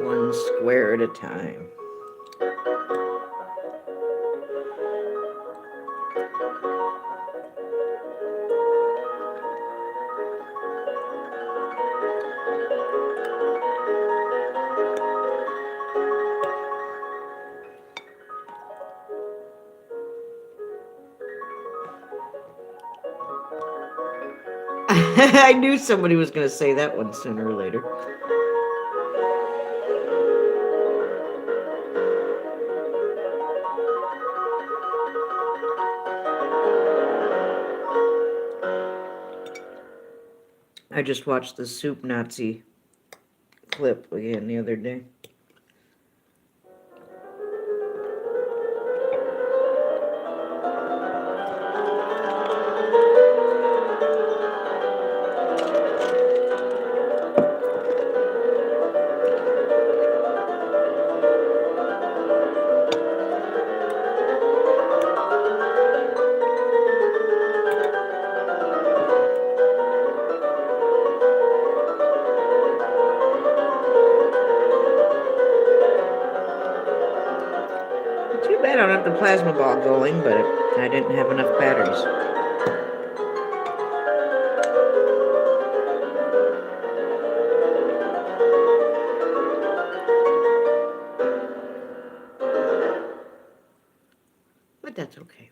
One square at a time. I knew somebody was going to say that one sooner or later. I just watched the Soup Nazi clip again the other day. Too bad I don't have the plasma ball going, but I didn't have enough batteries. But that's okay.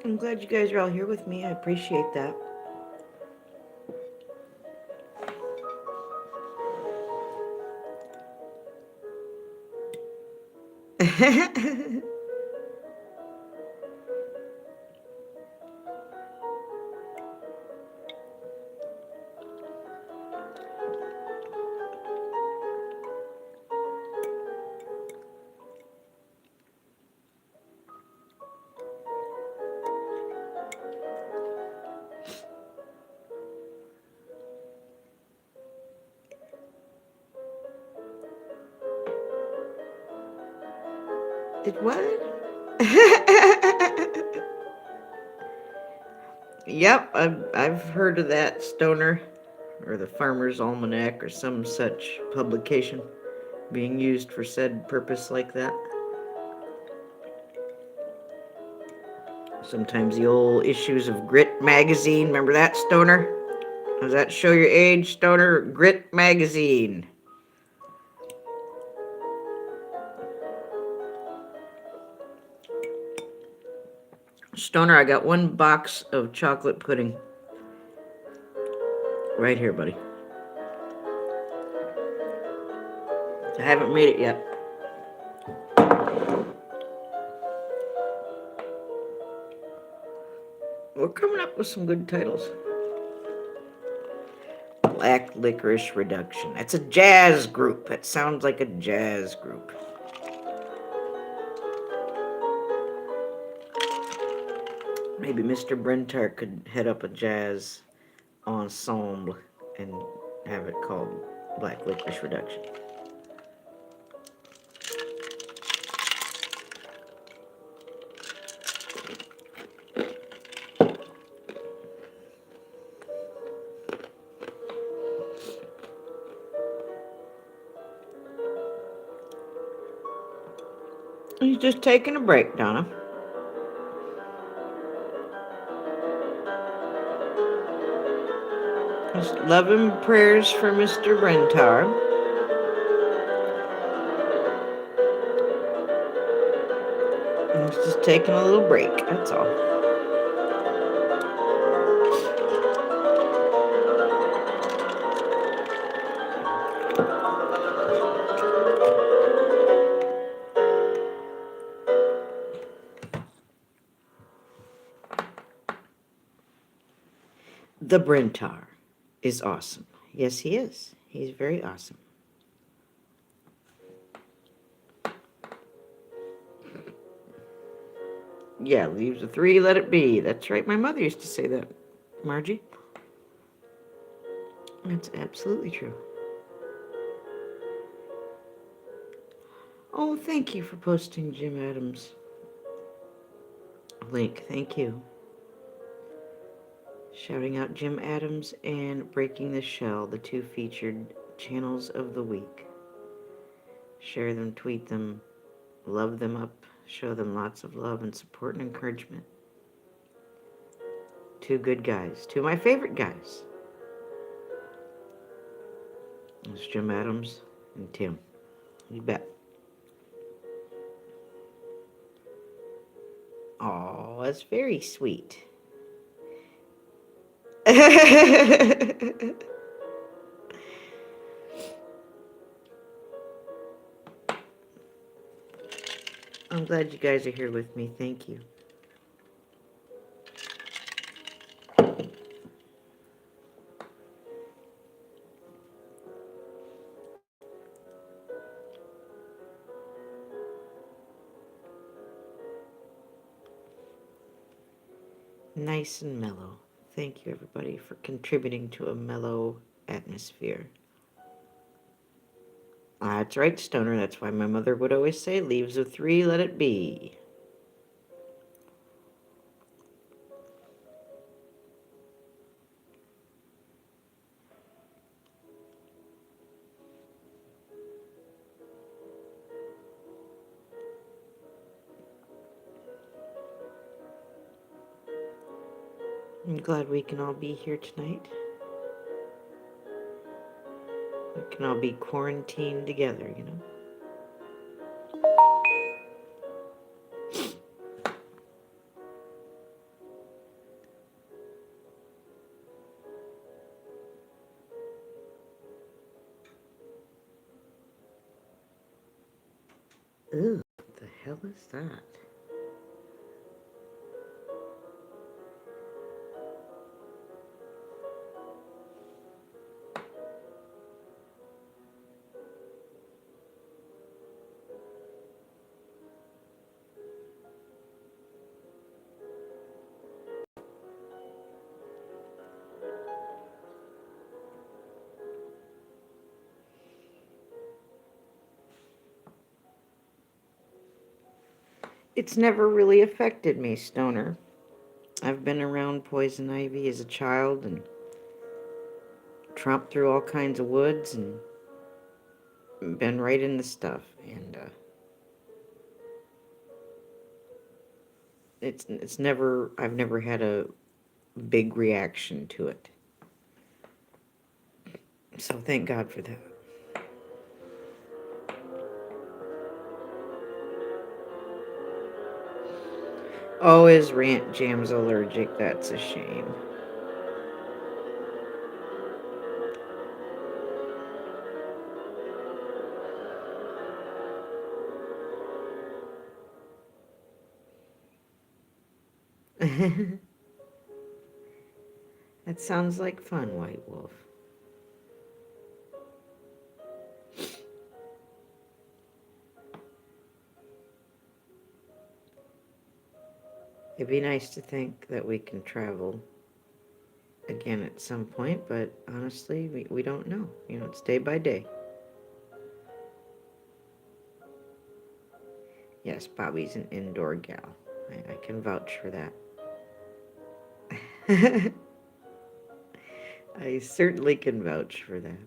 I'm glad you guys are all here with me. I appreciate that. Did what? Yep, I've heard of that, Stoner, or the Farmer's Almanac, or some such publication being used for said purpose like that. Sometimes the old issues of Grit magazine, remember that, Stoner? Does that show your age, Stoner? Grit magazine. Stoner, I got one box of chocolate pudding. Right here, buddy. I haven't made it yet. We're coming up with some good titles. Black Licorice Reduction. That's a jazz group. That sounds like a jazz group. Maybe Mr. Brentar could head up a jazz ensemble and have it called Black Licorice Reduction. He's just taking a break, Donna. Just love and prayers for Mr. Brentar. He's just taking a little break, that's all. The Brentar is awesome. Yes, he is. He's very awesome. Yeah, leaves a 3, let it be. That's right. My mother used to say that, Margie. That's absolutely true. Oh, thank you for posting Jim Adams' link. Thank you. Shouting out Jim Adams and Breaking the Shell, the 2 featured channels of the week. Share them, tweet them, love them up, show them lots of love and support and encouragement. 2 good guys. 2 of my favorite guys. It's Jim Adams and Tim. You bet. Oh, that's very sweet. I'm glad you guys are here with me. Thank you. Nice and mellow. Thank you, everybody, for contributing to a mellow atmosphere. That's right, Stoner. That's why my mother would always say, leaves a 3, let it be. I'm glad we can all be here tonight. We can all be quarantined together, you know. Ew, what the hell is that? It's never really affected me, Stoner. I've been around poison ivy as a child and tromped through all kinds of woods and been right in the stuff. And it's never, I've never had a big reaction to it. So thank God for that. Oh, is Rant Jam's allergic? That's a shame. That sounds like fun, White Wolf. It'd be nice to think that we can travel again at some point, but honestly, we don't know. You know, it's day by day. Yes, Bobby's an indoor gal. I can vouch for that. I certainly can vouch for that.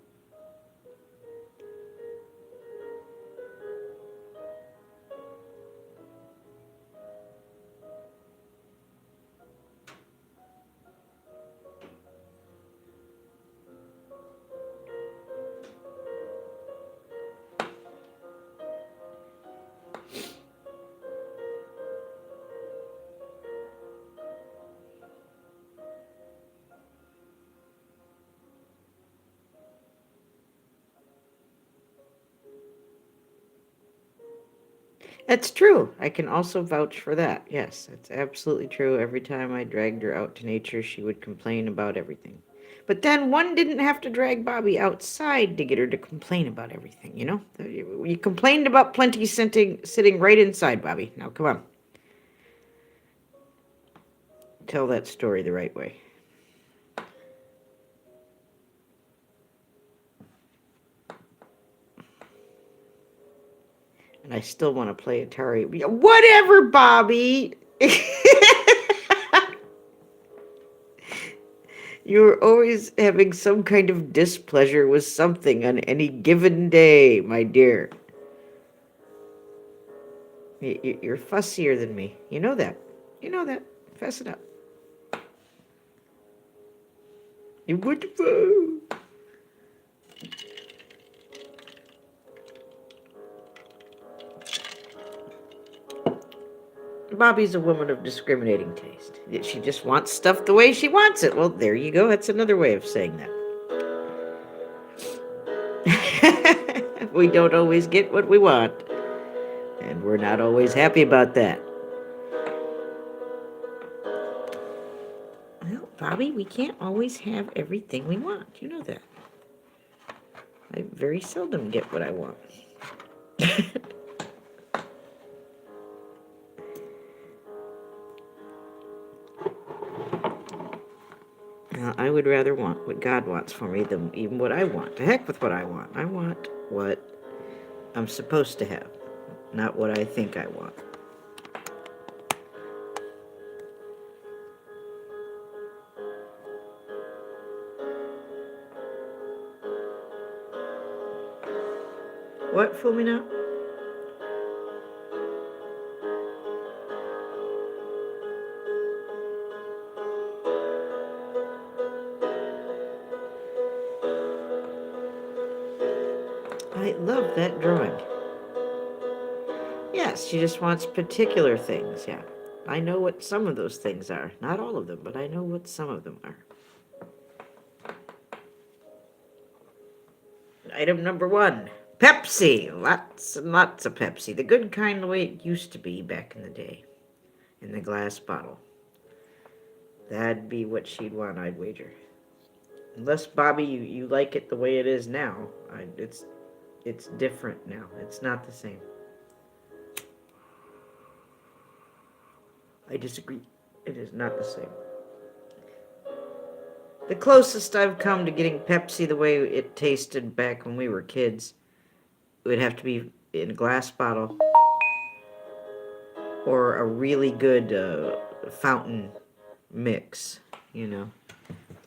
That's true. I can also vouch for that. Yes, it's absolutely true. Every time I dragged her out to nature, she would complain about everything. But then one didn't have to drag Bobby outside to get her to complain about everything, you know? You complained about plenty sitting right inside, Bobby. Now, come on. Tell that story the right way. And I still want to play Atari. Whatever, Bobby! You're always having some kind of displeasure with something on any given day, my dear. You're fussier than me. You know that. You know that. Fess it up. You're wonderful. Bobby's a woman of discriminating taste. She just wants stuff the way she wants it. Well, there you go. That's another way of saying that. We don't always get what we want, and we're not always happy about that. Well, Bobby, we can't always have everything we want. You know that. I very seldom get what I want. I would rather want what God wants for me than even what I want. To heck with what I want. I want what I'm supposed to have, not what I think I want. What, Fumina? I love that drawing. Yes, she just wants particular things, yeah. I know what some of those things are. Not all of them, but I know what some of them are. Item number 1. Pepsi! Lots and lots of Pepsi. The good kind the way it used to be back in the day. In the glass bottle. That'd be what she'd want, I'd wager. Unless, Bobby, you like it the way it is now. It's different now. It's not the same. I disagree. It is not the same. The closest I've come to getting Pepsi the way it tasted back when we were kids would have to be in a glass bottle or a really good fountain mix, you know.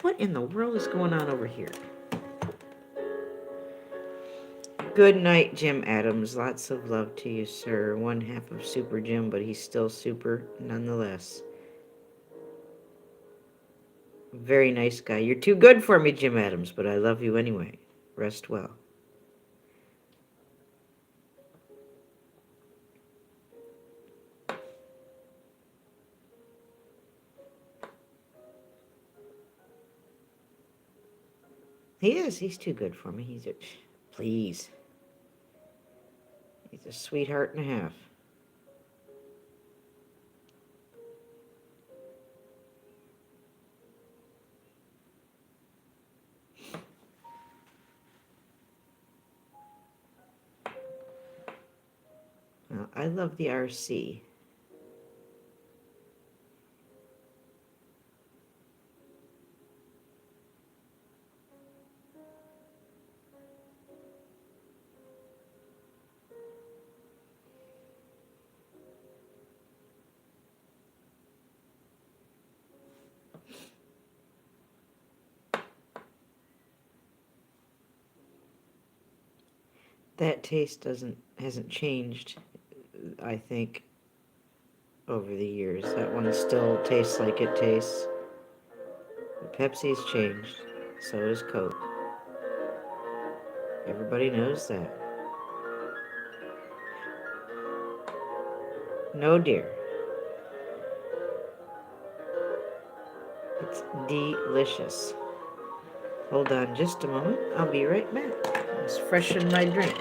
What in the world is going on over here? Good night, Jim Adams. Lots of love to you, sir. One half of Super Jim, but he's still super nonetheless. Very nice guy. You're too good for me, Jim Adams, but I love you anyway. Rest well. He is. He's too good for me. He's a... Please. He's a sweetheart and a half. Well, I love the RC. That taste hasn't changed, I think, over the years. That one still tastes like it tastes. But Pepsi's changed. So has Coke. Everybody knows that. No, dear. It's delicious. Hold on just a moment. I'll be right back. Let's freshen my drink.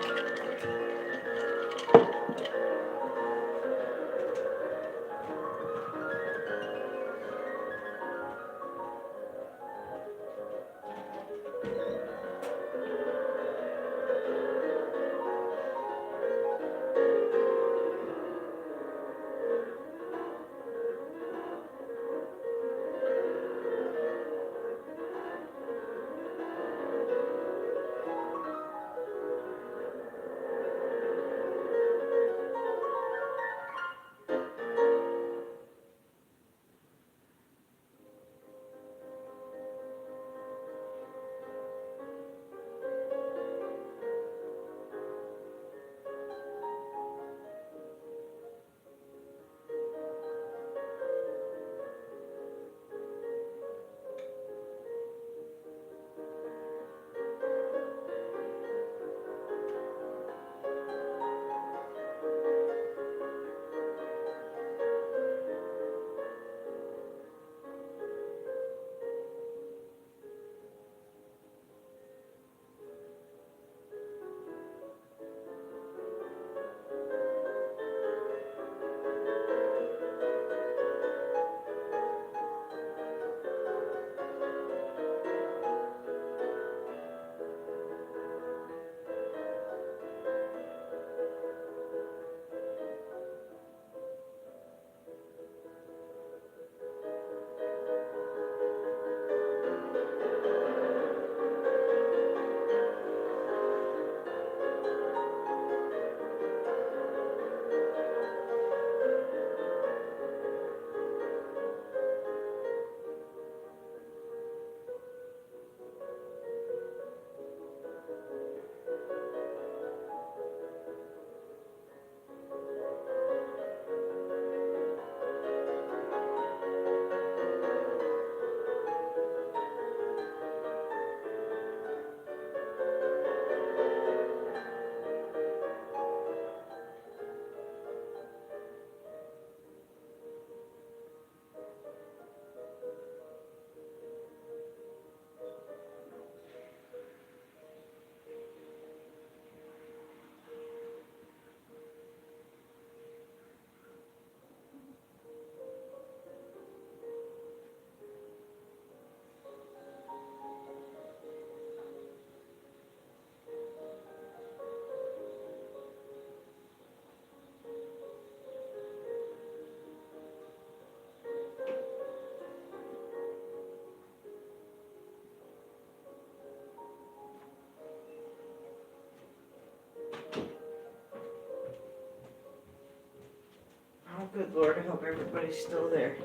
Good Lord, I hope everybody's still there.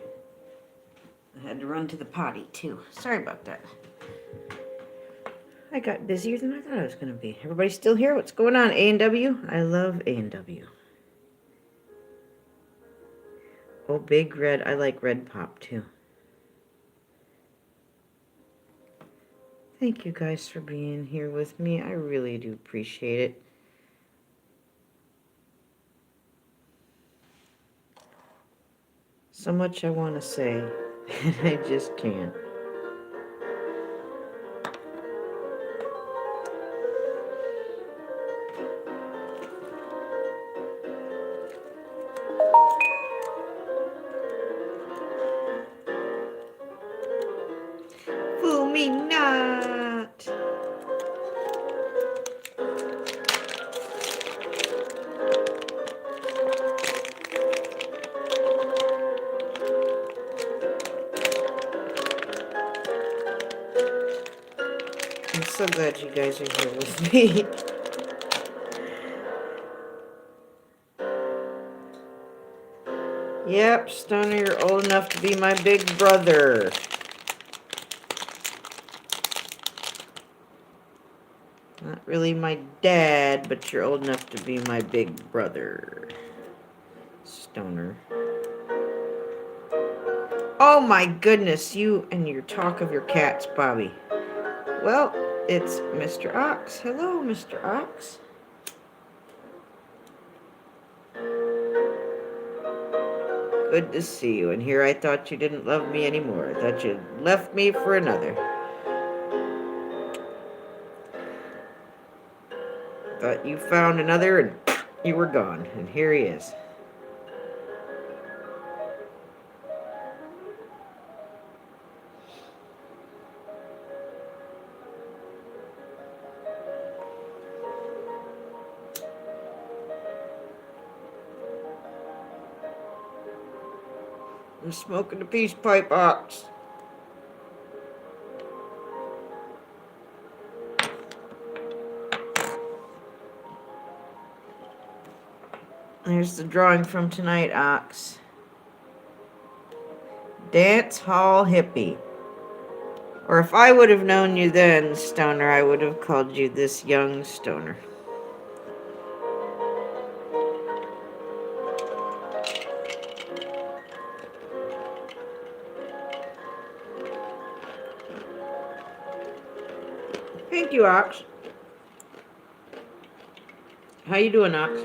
I had to run to the potty, too. Sorry about that. I got busier than I thought I was going to be. Everybody still here? What's going on, A&W? I love A&W. Oh, Big Red. I like Red Pop, too. Thank you guys for being here with me. I really do appreciate it. So much I want to say, and I just can't. Fool me not! I'm so glad you guys are here with me. Yep, Stoner, you're old enough to be my big brother. Not really my dad, but you're old enough to be my big brother. Stoner. Oh my goodness, you and your talk of your cats, Bobby. Well, it's Mr. Ox. Hello, Mr. Ox. Good to see you. And here I thought you didn't love me anymore. I thought you left me for another. Thought you found another and you were gone. And here he is. I'm smoking a peace pipe, Ox. There's the drawing from tonight, Ox. Dance Hall Hippie. Or if I would have known you then, Stoner, I would have called you this young stoner. Thank you, Ox. How you doing, Ox?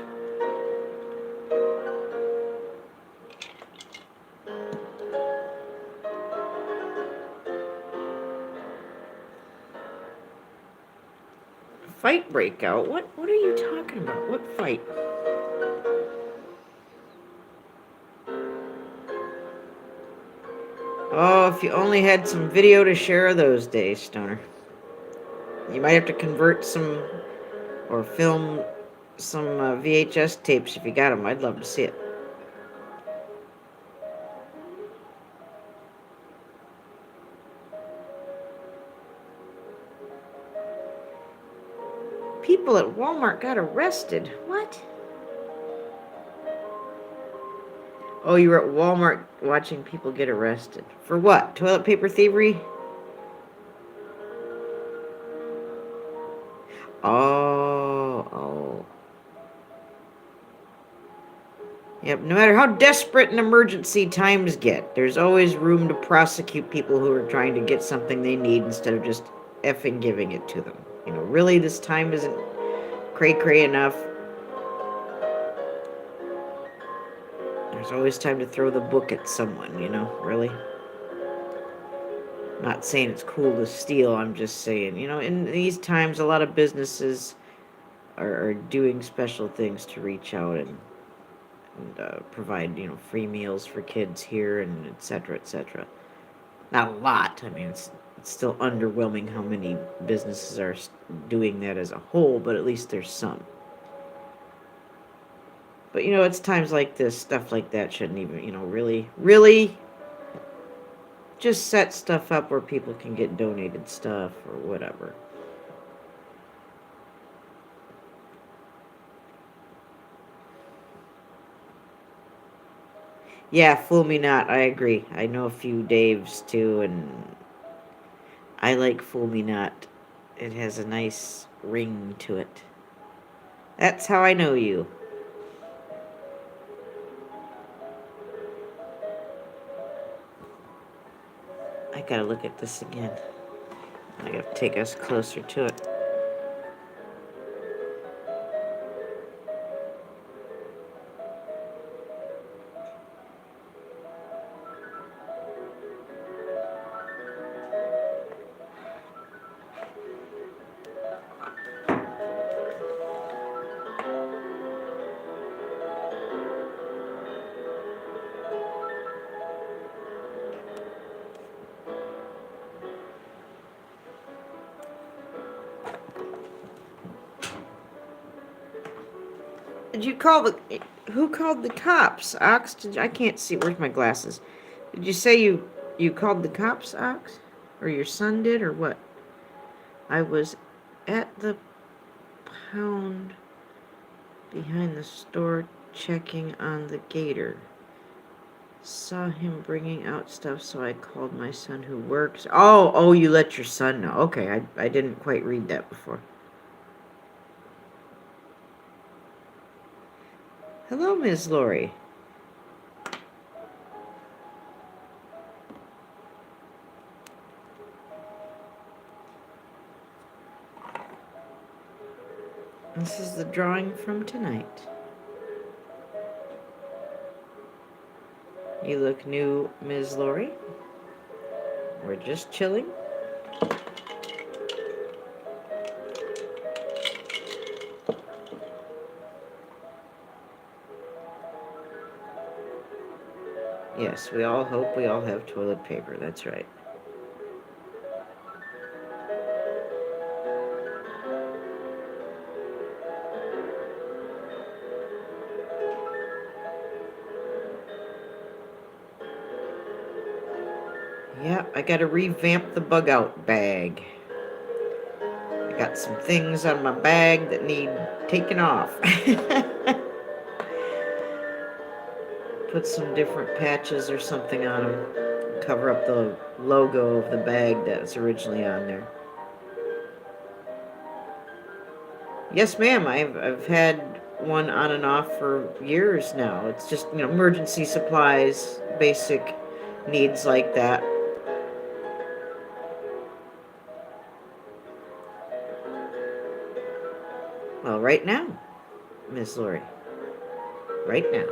Fight breakout? What are you talking about? What fight? Oh, if you only had some video to share of those days, Stoner. You might have to convert some or film some VHS tapes if you got them. I'd love to see it. People at Walmart got arrested. What? Oh, you were at Walmart watching people get arrested. For what? Toilet paper thievery? Oh. Yep, no matter how desperate and emergency times get, there's always room to prosecute people who are trying to get something they need instead of just effing giving it to them. You know, really, this time isn't cray-cray enough. There's always time to throw the book at someone, you know, really. I'm not saying it's cool to steal, I'm just saying, you know, in these times, a lot of businesses are doing special things to reach out and provide, you know, free meals for kids here and et cetera, et cetera. Not a lot. I mean, it's still underwhelming how many businesses are doing that as a whole, but at least there's some. But, you know, it's times like this, stuff like that shouldn't even, you know, really just set stuff up where people can get donated stuff or whatever. Yeah, fool me not. I agree. I know a few Daves too, and I like fool me not. It has a nice ring to it. That's how I know you. I gotta look at this again. I gotta take us closer to it. Did you call the... Who called the cops? Ox? I can't see. Where's my glasses? Did you say you called the cops, Ox? Or your son did, or what? I was at the pound behind the store checking on the gator. Saw him bringing out stuff, so I called my son who works. Oh, you let your son know. Okay, I didn't quite read that before. Hello, Ms. Lori. This is the drawing from tonight. You look new, Ms. Lori. We're just chilling. Yes, we all hope we all have toilet paper. That's right. Yeah, I gotta revamp the bug out bag. I got some things on my bag that need taken off. Put some different patches or something on them. Cover up the logo of the bag that's originally on there. Yes, ma'am. I've had one on and off for years now. It's just, emergency supplies, basic needs like that. Well, right now, Miss Lori. Right now.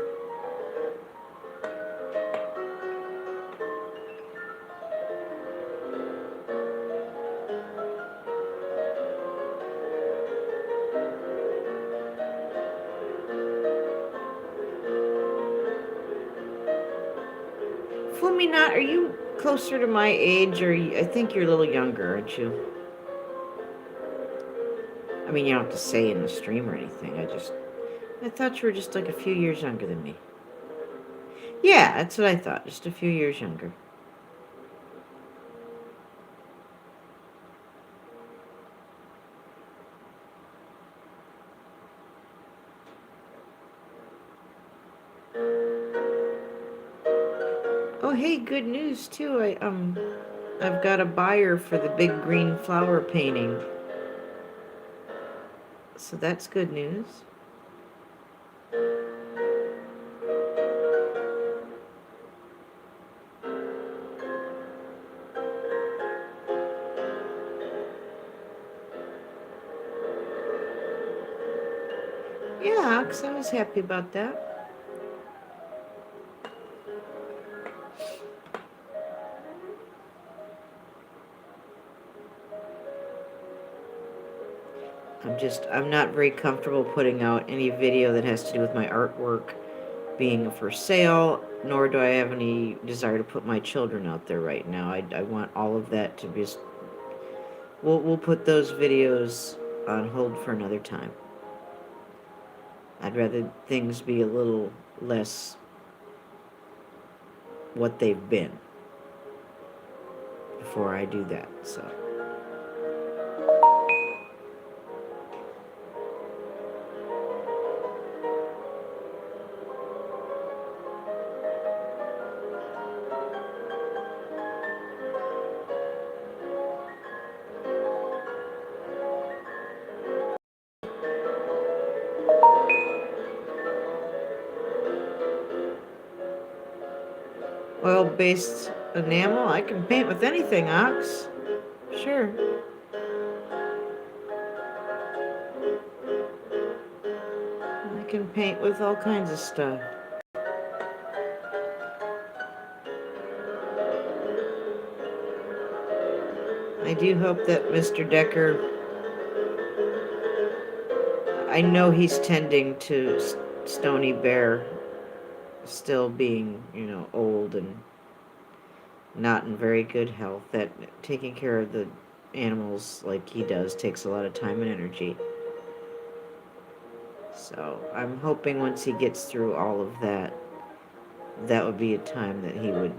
Fuminat, are you closer to my age, or I think you're a little younger, aren't you? I mean, you don't have to say in the stream or anything. I thought you were just like a few years younger than me. Yeah, that's what I thought. Just a few years younger. Oh, hey, good news too. I've got a buyer for the big green flower painting. So that's good news. Yeah, 'cause I was happy about that. I'm not very comfortable putting out any video that has to do with my artwork being for sale, nor do I have any desire to put my children out there right now. I want all of that to be just... We'll put those videos on hold for another time. I'd rather things be a little less what they've been before I do that, so... Oil-based enamel? I can paint with anything, Ox. Sure. I can paint with all kinds of stuff. I do hope that Mr. Decker, I know he's tending to Stony Bear still being, old and not in very good health, that taking care of the animals like he does takes a lot of time and energy. So I'm hoping once he gets through all of that, that would be a time that he would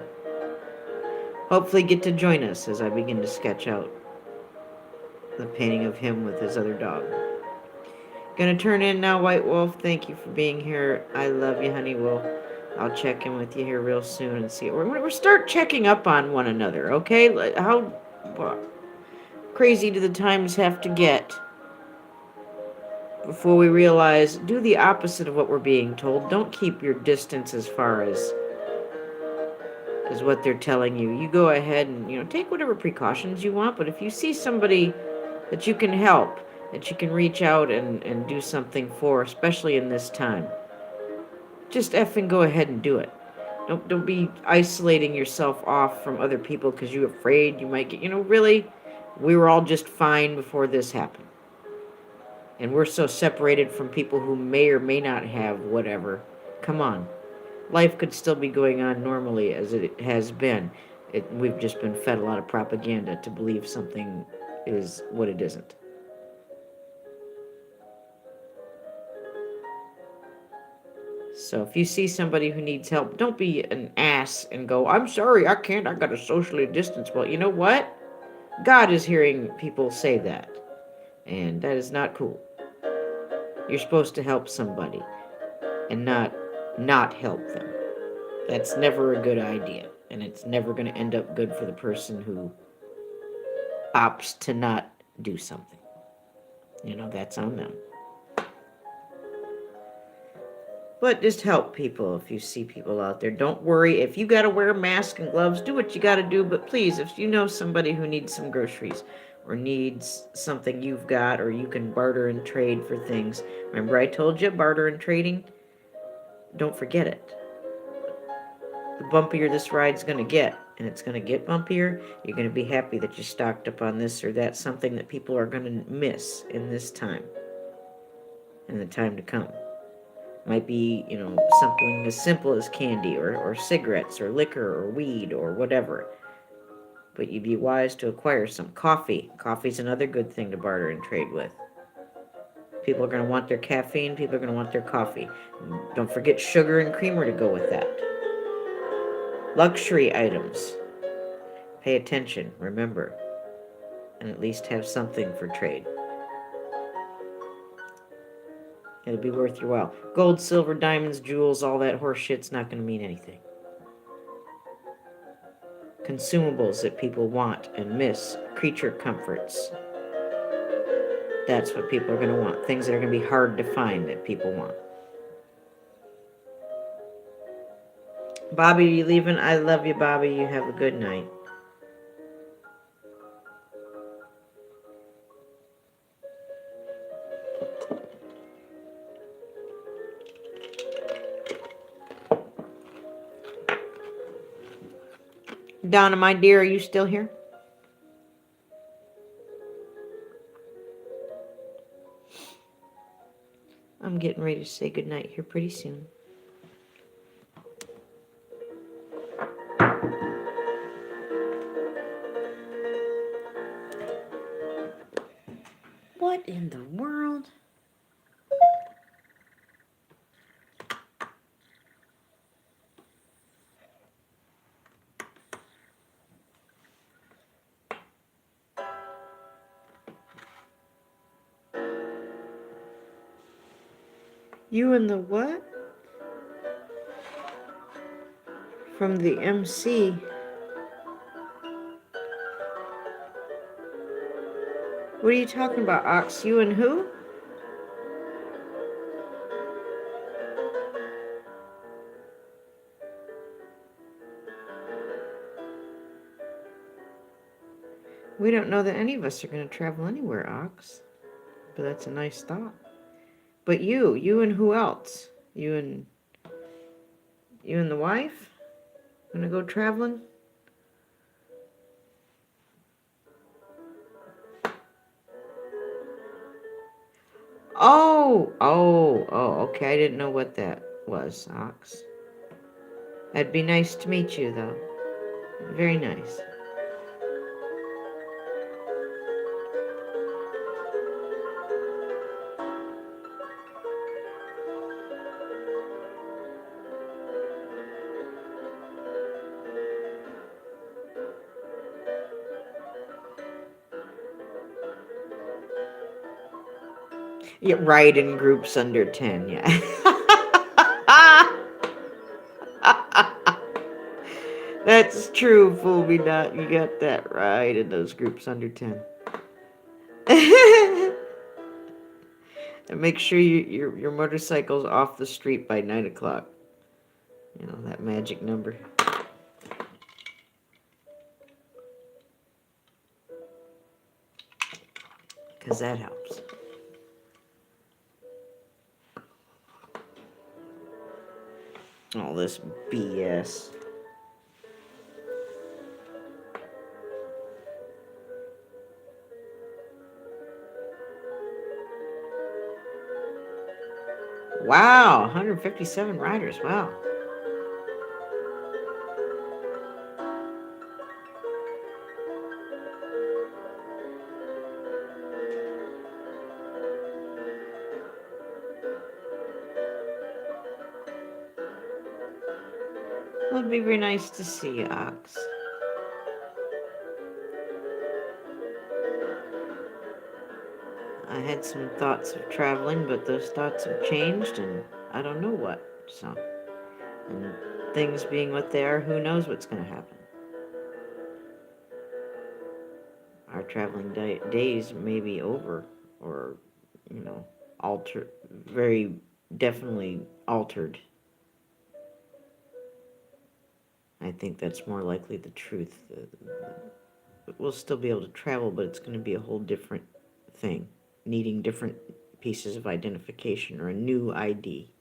hopefully get to join us as I begin to sketch out the painting of him with his other dog. Gonna turn in now, White Wolf. Thank you for being here. I love you, honey. I'll check in with you here real soon and see. We're start checking up on one another, okay? How crazy do the times have to get before we realize, do the opposite of what we're being told. Don't keep your distance as far as what they're telling you. You go ahead and, take whatever precautions you want, but if you see somebody that you can help, that you can reach out and do something for, especially in this time, just effing go ahead and do it. Don't be isolating yourself off from other people because you're afraid you might get, really, we were all just fine before this happened. And we're so separated from people who may or may not have whatever. Come on. Life could still be going on normally as it has been. We've just been fed a lot of propaganda to believe something is what it isn't. So if you see somebody who needs help, don't be an ass and go, I'm sorry, I can't, I gotta socially distance. Well, you know what? God is hearing people say that. And that is not cool. You're supposed to help somebody and not help them. That's never a good idea. And it's never going to end up good for the person who opts to not do something. That's on them. But just help people if you see people out there. Don't worry. If you got to wear a mask and gloves, do what you got to do. But please, if you know somebody who needs some groceries or needs something you've got, or you can barter and trade for things. Remember I told you, barter and trading? Don't forget it. The bumpier this ride's going to get, and it's going to get bumpier, you're going to be happy that you stocked up on this or that, something that people are going to miss in this time, in the time to come. Might be, something as simple as candy or cigarettes or liquor or weed or whatever. But you'd be wise to acquire some coffee. Coffee's another good thing to barter and trade with. People are going to want their caffeine. People are going to want their coffee. Don't forget sugar and creamer to go with that. Luxury items. Pay attention, remember, and at least have something for trade. It'll be worth your while. Gold, silver, diamonds, jewels, all that horse shit's not going to mean anything. Consumables that people want and miss, creature comforts. That's what people are going to want. Things that are going to be hard to find that people want. Bobby, are you leaving? I love you, Bobby. You have a good night. Donna, my dear, are you still here? I'm getting ready to say goodnight here pretty soon. What in the world? You and the what? From the MC. What are you talking about, Ox? You and who? We don't know that any of us are going to travel anywhere, Ox. But that's a nice thought. But you and who else? You and the wife? Gonna go traveling? Oh, okay. I didn't know what that was, Ox. That'd be nice to meet you, though. Very nice. Yeah, right, in groups under 10, yeah. That's true, fool me not. You got that right, in those groups under 10. And make sure your motorcycle's off the street by 9 o'clock. You know, that magic number. Because that helps. All this BS. Wow, 157 riders. Wow. Well, it'd be very nice to see you, Ox. I had some thoughts of traveling, but those thoughts have changed, and I don't know what. So, and things being what they are, who knows what's going to happen. Our traveling days may be over, or, very definitely altered. I think that's more likely the truth. We'll still be able to travel, but it's going to be a whole different thing, needing different pieces of identification or a new ID,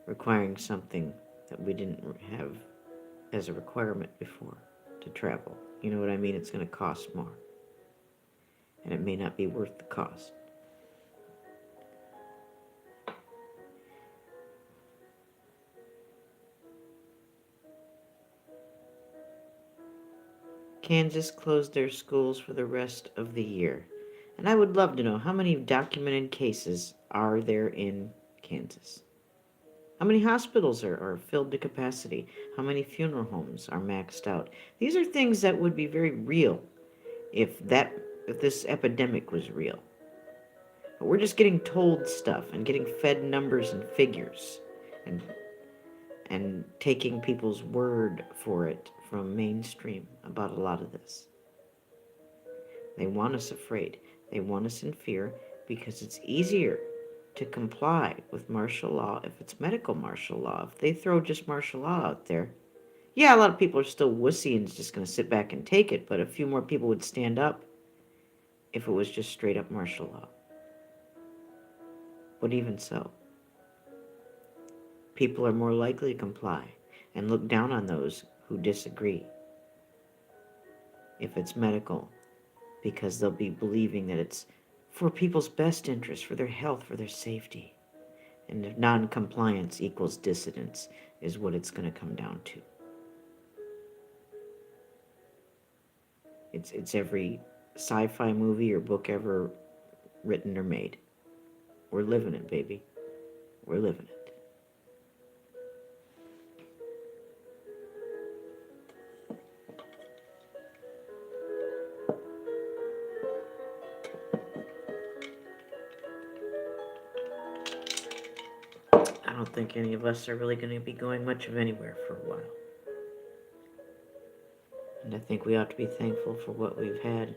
requiring something that we didn't have as a requirement before to travel. You know what I mean? It's going to cost more, and it may not be worth the cost. Kansas closed their schools for the rest of the year. And I would love to know, how many documented cases are there in Kansas? How many hospitals are filled to capacity? How many funeral homes are maxed out? These are things that would be very real if this epidemic was real. But we're just getting told stuff and getting fed numbers and figures and taking people's word for it from mainstream about a lot of this. They want us afraid. They want us in fear because it's easier to comply with martial law if it's medical martial law. If they throw just martial law out there, yeah, a lot of people are still wussy and just going to sit back and take it, but a few more people would stand up if it was just straight up martial law. But even so, people are more likely to comply and look down on those who disagree if it's medical, because they'll be believing that it's for people's best interest, for their health, for their safety. And if non-compliance equals dissidence is what it's going to come down to. It's every sci-fi movie or book ever written or made. We're living it, baby. We're living it. I don't think any of us are really going to be going much of anywhere for a while. And I think we ought to be thankful for what we've had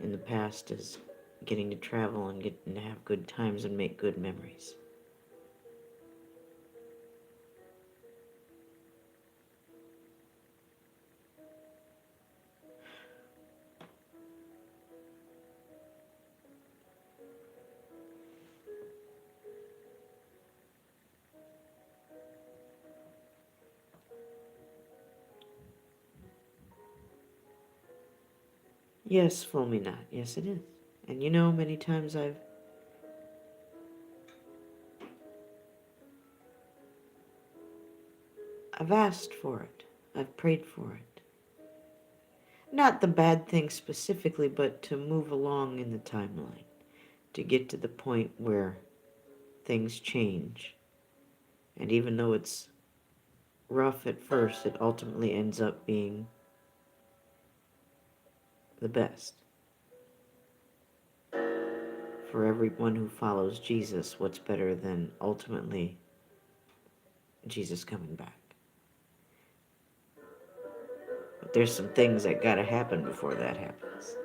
in the past, as getting to travel and getting to have good times and make good memories. Yes, fool me not. Yes, it is. And many times I've asked for it. I've prayed for it. Not the bad thing specifically, but to move along in the timeline, to get to the point where things change. And even though it's rough at first, it ultimately ends up being the best. For everyone who follows Jesus, what's better than ultimately Jesus coming back? But there's some things that gotta happen before that happens.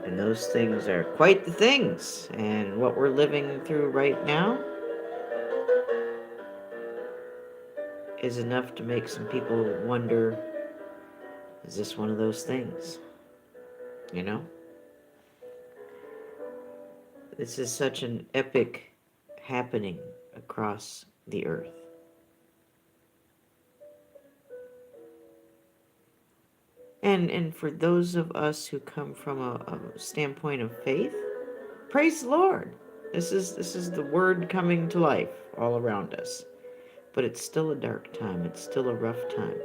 And those things are quite the things. And what we're living through right now is enough to make some people wonder, is this one of those things? You know? This is such an epic happening across the earth. And for those of us who come from a standpoint of faith, praise the Lord. This is the word coming to life all around us. But it's still a dark time. It's still a rough time.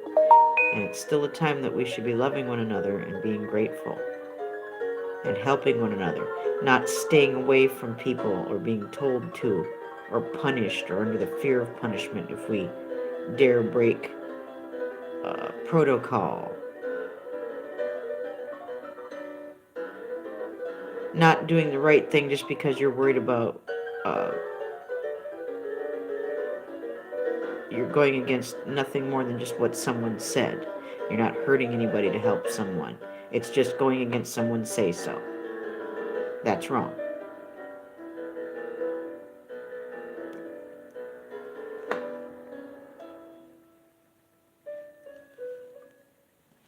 And it's still a time that we should be loving one another and being grateful and helping one another, not staying away from people or being told to or punished or under the fear of punishment if we dare break protocol. Not doing the right thing just because you're worried about uh, you're going against nothing more than just what someone said. You're not hurting anybody to help someone. It's just going against someone's say so. That's wrong.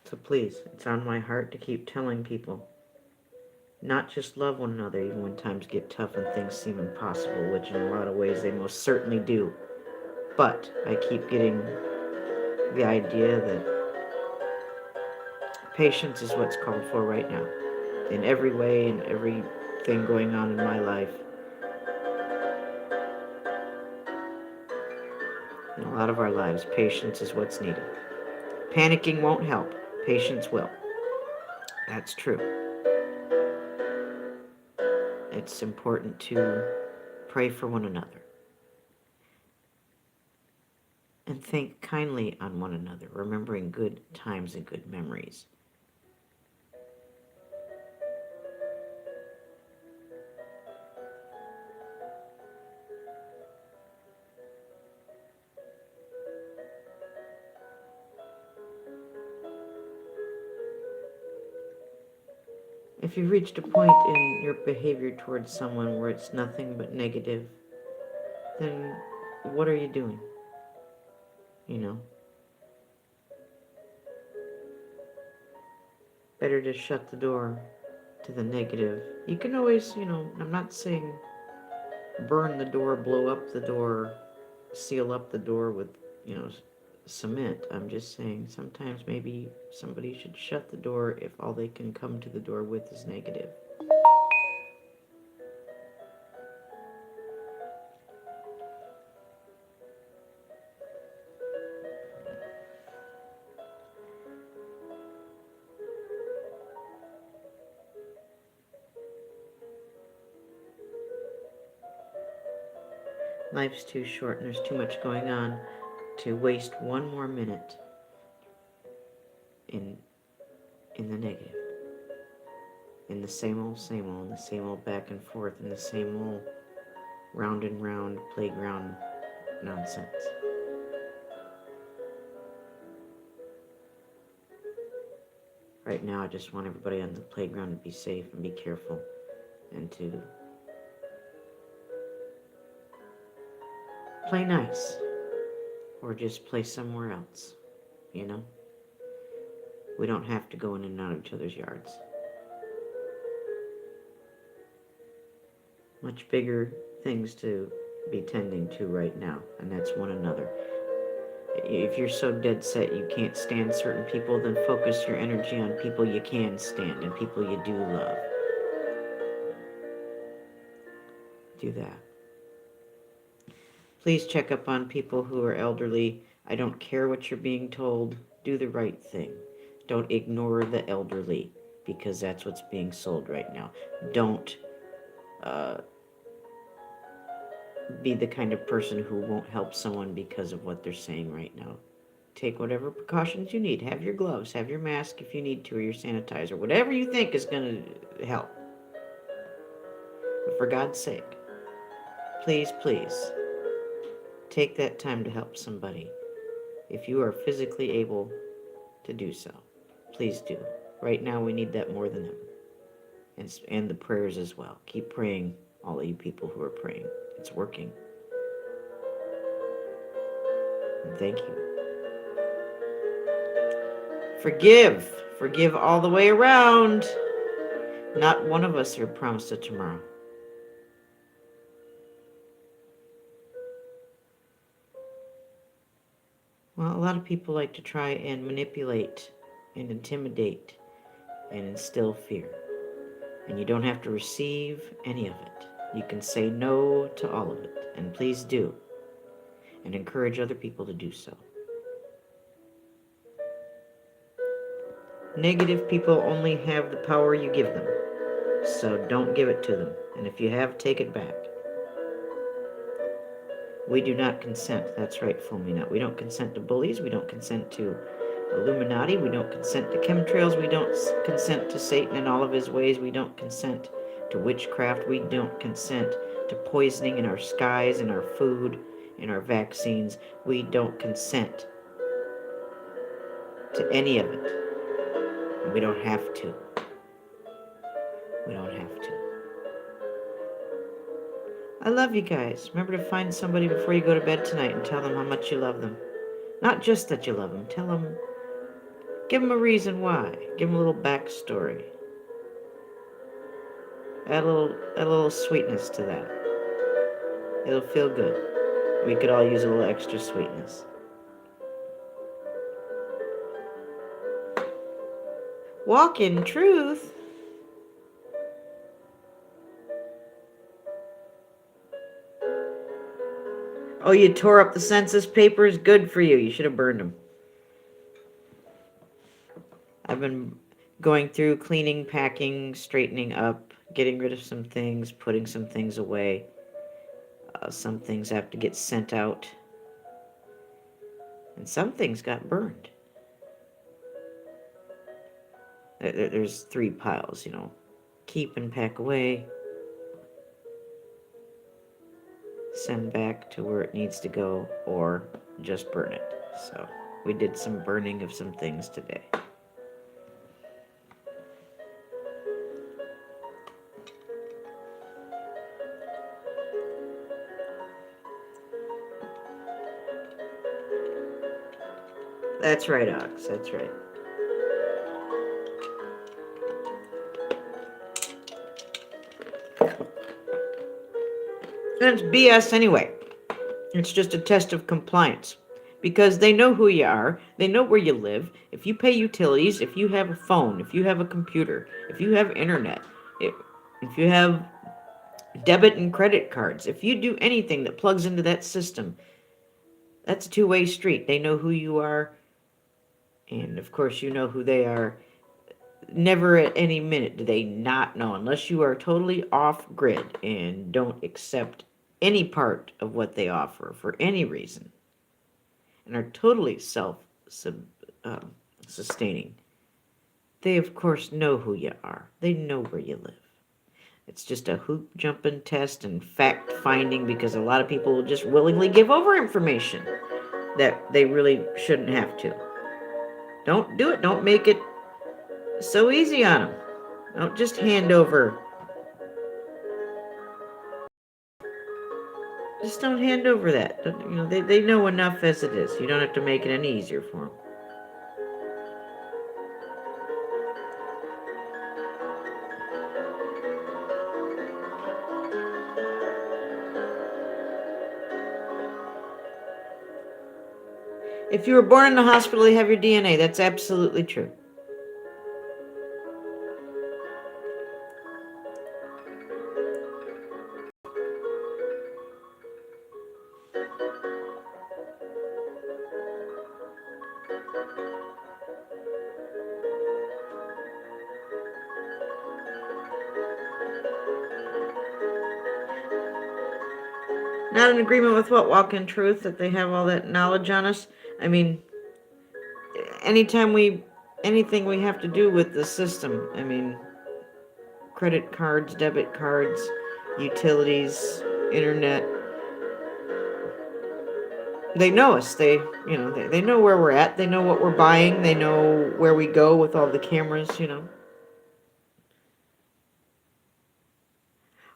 So please, it's on my heart to keep telling people, not just love one another even when times get tough and things seem impossible, which in a lot of ways they most certainly do. But I keep getting the idea that patience is what's called for right now. In every way, in everything going on in my life. In a lot of our lives, patience is what's needed. Panicking won't help. Patience will. That's true. It's important to pray for one another and think kindly on one another, remembering good times and good memories. If you've reached a point in your behavior towards someone where it's nothing but negative, then what are you doing? You know? Better to shut the door to the negative. You can always, I'm not saying burn the door, blow up the door, seal up the door with, cement. I'm just saying sometimes maybe somebody should shut the door if all they can come to the door with is negative. Life's too short and there's too much going on to waste one more minute in the negative. In the same old, in the same old back and forth, in the same old round and round playground nonsense. Right now, I just want everybody on the playground to be safe and be careful and to play nice or just play somewhere else, you know? We don't have to go in and out of each other's yards. Much bigger things to be tending to right now, and that's one another. If you're so dead set you can't stand certain people, then focus your energy on people you can stand and people you do love. Do that. Please check up on people who are elderly. I don't care what you're being told. Do the right thing. Don't ignore the elderly, because that's what's being sold right now. Don't be the kind of person who won't help someone because of what they're saying right now. Take whatever precautions you need. Have your gloves, have your mask if you need to, or your sanitizer, whatever you think is going to help. But for God's sake, please, please, take that time to help somebody. If you are physically able to do so, please do. Right now we need that more than ever. And the prayers as well. Keep praying, all of you people who are praying. It's working. And thank you. Forgive. Forgive all the way around. Not one of us are promised a tomorrow. Well, a lot of people like to try and manipulate and intimidate and instill fear. And you don't have to receive any of it. You can say no to all of it. And please do. And encourage other people to do so. Negative people only have the power you give them. So don't give it to them. And if you have, take it back. We do not consent. That's right, fool me not. We don't consent to bullies. We don't consent to Illuminati. We don't consent to chemtrails. We don't consent to Satan and all of his ways. We don't consent to witchcraft. We don't consent to poisoning in our skies, in our food, in our vaccines. We don't consent to any of it. And we don't have to. We don't have to. I love you guys. Remember to find somebody before you go to bed tonight and tell them how much you love them. Not just that you love them. Tell them, give them a reason why. Give them a little backstory. Add a little sweetness to that. It'll feel good. We could all use a little extra sweetness. Walk in truth. Oh, you tore up the census papers? Good for you. You should have burned them. I've been going through cleaning, packing, straightening up, getting rid of some things, putting some things away. Some things have to get sent out. And some things got burned. There's 3 piles, you know. Keep and pack away. Send back to where it needs to go, or just burn it. So we did some burning of some things today. That's right, Ox. That's right. And it's BS anyway. It's just a test of compliance. Because they know who you are. They know where you live. If you pay utilities, if you have a phone, if you have a computer, if you have internet, if you have debit and credit cards, if you do anything that plugs into that system, that's a two-way street. They know who you are. And of course, you know who they are. Never at any minute do they not know, unless you are totally off grid and don't accept any part of what they offer for any reason, and are totally self-sustaining. They, of course, know who you are. They know where you live. It's just a hoop jumping test and fact finding, because a lot of people will just willingly give over information that they really shouldn't have to. Don't do it. Don't make it so easy on them. Don't just hand over. Just don't hand over that. You know, they know enough as it is. You don't have to make it any easier for them. If you were born in the hospital, you have your DNA. That's absolutely true. Not in agreement with what? Walk-in truth, that they have all that knowledge on us? I mean, anytime anything we have to do with the system, I mean, credit cards, debit cards, utilities, internet, they know us. They know where we're at. They know what we're buying. They know where we go with all the cameras.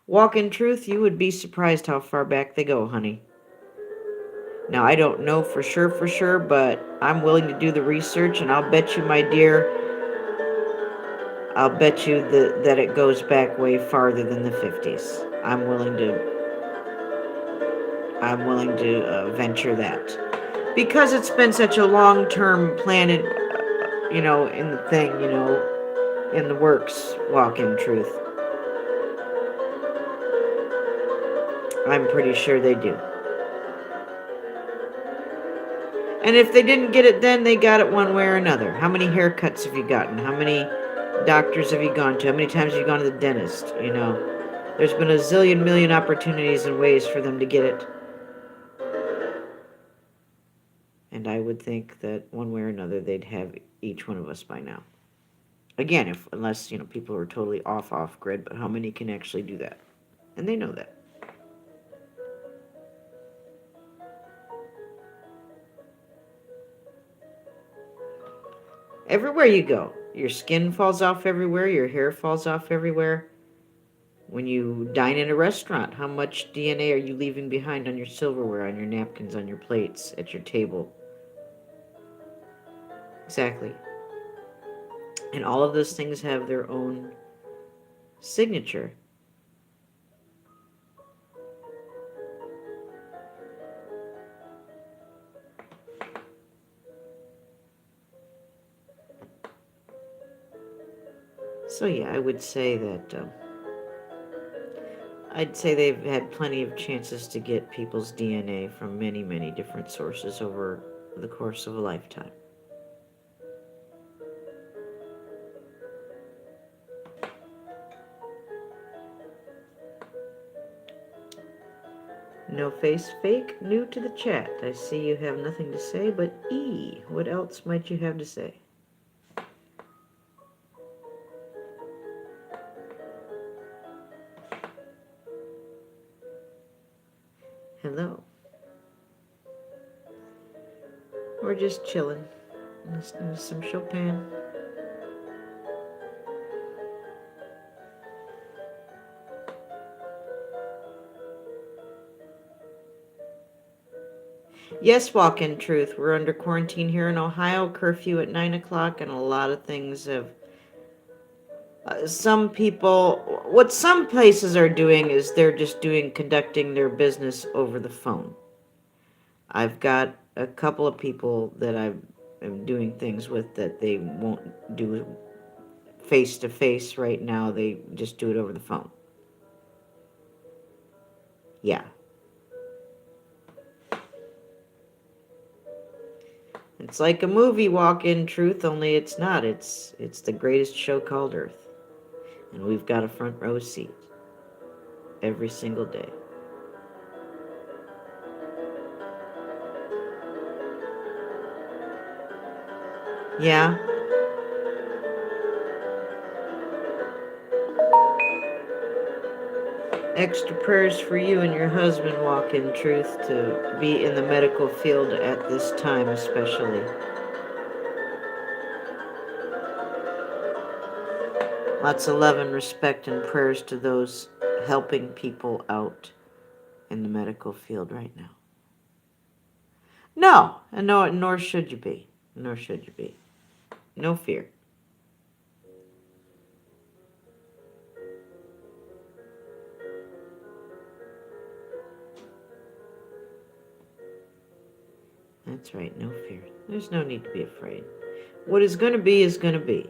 Walk-in truth, you would be surprised how far back they go, honey. Now, I don't know for sure, but I'm willing to do the research, and I'll bet you, my dear, I'll bet you that it goes back way farther than the 50s. I'm willing to venture that. Because it's been such a long-term plan, in the thing, in the works, Walk-in truth. I'm pretty sure they do. And if they didn't get it then, they got it one way or another. How many haircuts have you gotten? How many doctors have you gone to? How many times have you gone to the dentist? There's been a zillion million opportunities and ways for them to get it. And I would think that one way or another, they'd have each one of us by now. Again, unless, people are totally off grid, but how many can actually do that? And they know that. Everywhere you go, your skin falls off everywhere, your hair falls off everywhere. When you dine in a restaurant, how much DNA are you leaving behind on your silverware, on your napkins, on your plates, at your table? Exactly. And all of those things have their own signature. So yeah, I would say that I'd say they've had plenty of chances to get people's DNA from many, many different sources over the course of a lifetime. No face fake, new to the chat. I see you have nothing to say, but E, what else might you have to say? Hello. We're just chilling, listening to some Chopin. Yes, Walk-in truth. We're under quarantine here in Ohio, curfew at 9 o'clock, and a lot of things have... some places are doing is they're just conducting their business over the phone. I've got a couple of people that I'm doing things with that they won't do face-to-face right now. They just do it over the phone. Yeah. It's like a movie, Walk-in truth, only it's not. It's the greatest show called Earth. And we've got a front row seat every single day. Yeah. Extra prayers for you and your husband, Walk-in truth, to be in the medical field at this time especially. Lots of love and respect and prayers to those helping people out in the medical field right now. No, and no, nor should you be. Nor should you be. No fear. That's right, no fear. There's no need to be afraid. What is going to be is going to be.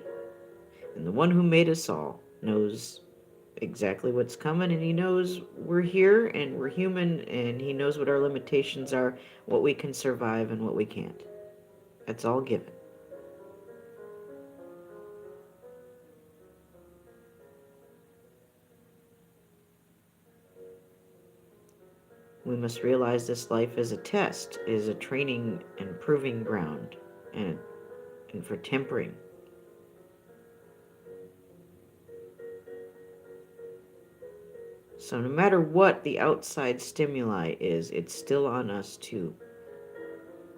And the one who made us all knows exactly what's coming, and he knows we're here and we're human, and he knows what our limitations are, what we can survive and what we can't. That's all given. We must realize this life is a test, is a training and proving ground, and for tempering. So no matter what the outside stimuli is, it's still on us to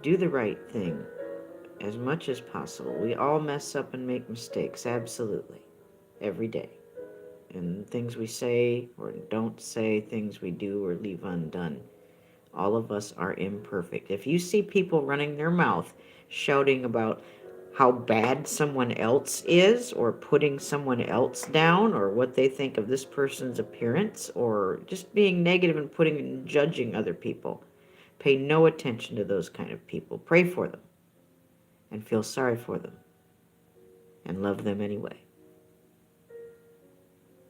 do the right thing as much as possible. We all mess up and make mistakes, absolutely, every day. And things we say or don't say, things we do or leave undone. All of us are imperfect. If you see people running their mouth, shouting about how bad someone else is, or putting someone else down, or what they think of this person's appearance, or just being negative and putting and judging other people, pay no attention to those kind of people. Pray for them and feel sorry for them and love them anyway.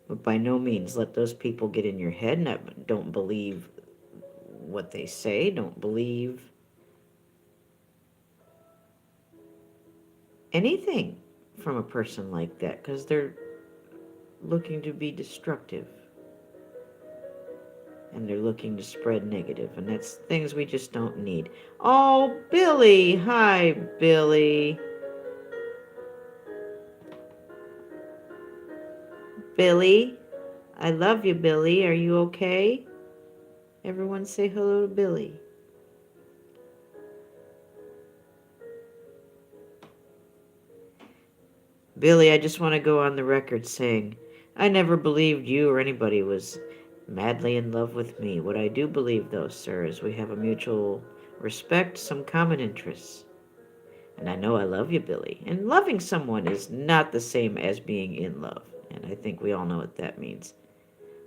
But by no means let those people get in your head. Don't believe what they say. Don't believe anything from a person like that, because they're looking to be destructive. And they're looking to spread negative. And that's things we just don't need. Oh, Billy. Hi, Billy. Billy. I love you, Billy. Are you okay? Everyone say hello to Billy. Billy, I just want to go on the record saying, I never believed you or anybody was madly in love with me. What I do believe, though, sir, is we have a mutual respect, some common interests. And I know I love you, Billy. And loving someone is not the same as being in love. And I think we all know what that means.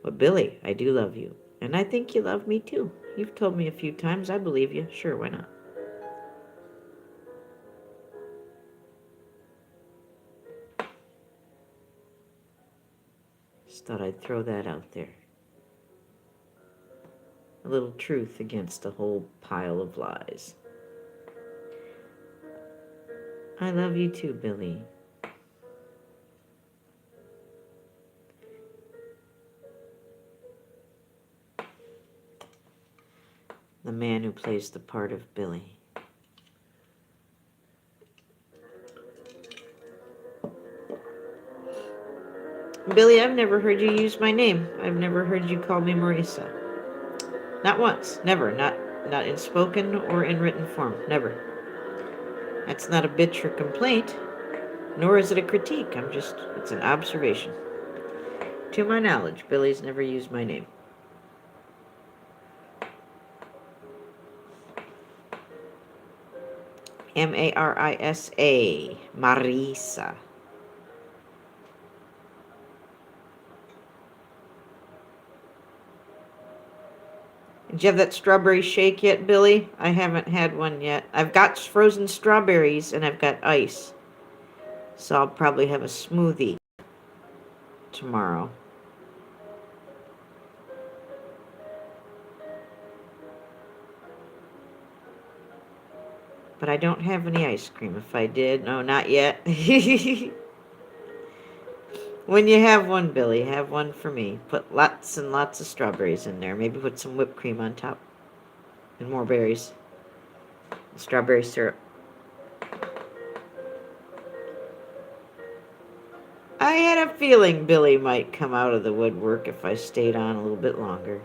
But Billy, I do love you. And I think you love me too. You've told me a few times. I believe you. Sure, why not? Just thought I'd throw that out there. A little truth against a whole pile of lies. I love you too, Billy. The man who plays the part of Billy. Billy, I've never heard you use my name. I've never heard you call me Marisa. Not once. Never. Not in spoken or in written form. Never. That's not a bitch or complaint, nor is it a critique. It's an observation. To my knowledge, Billy's never used my name. Marisa. Marisa. Did you have that strawberry shake yet, Billy? I haven't had one yet. I've got frozen strawberries and I've got ice. So I'll probably have a smoothie tomorrow. But I don't have any ice cream. If I did, no, not yet. When you have one, Billy, have one for me. Put lots and lots of strawberries in there. Maybe put some whipped cream on top. And more berries. Strawberry syrup. I had a feeling Billy might come out of the woodwork if I stayed on a little bit longer.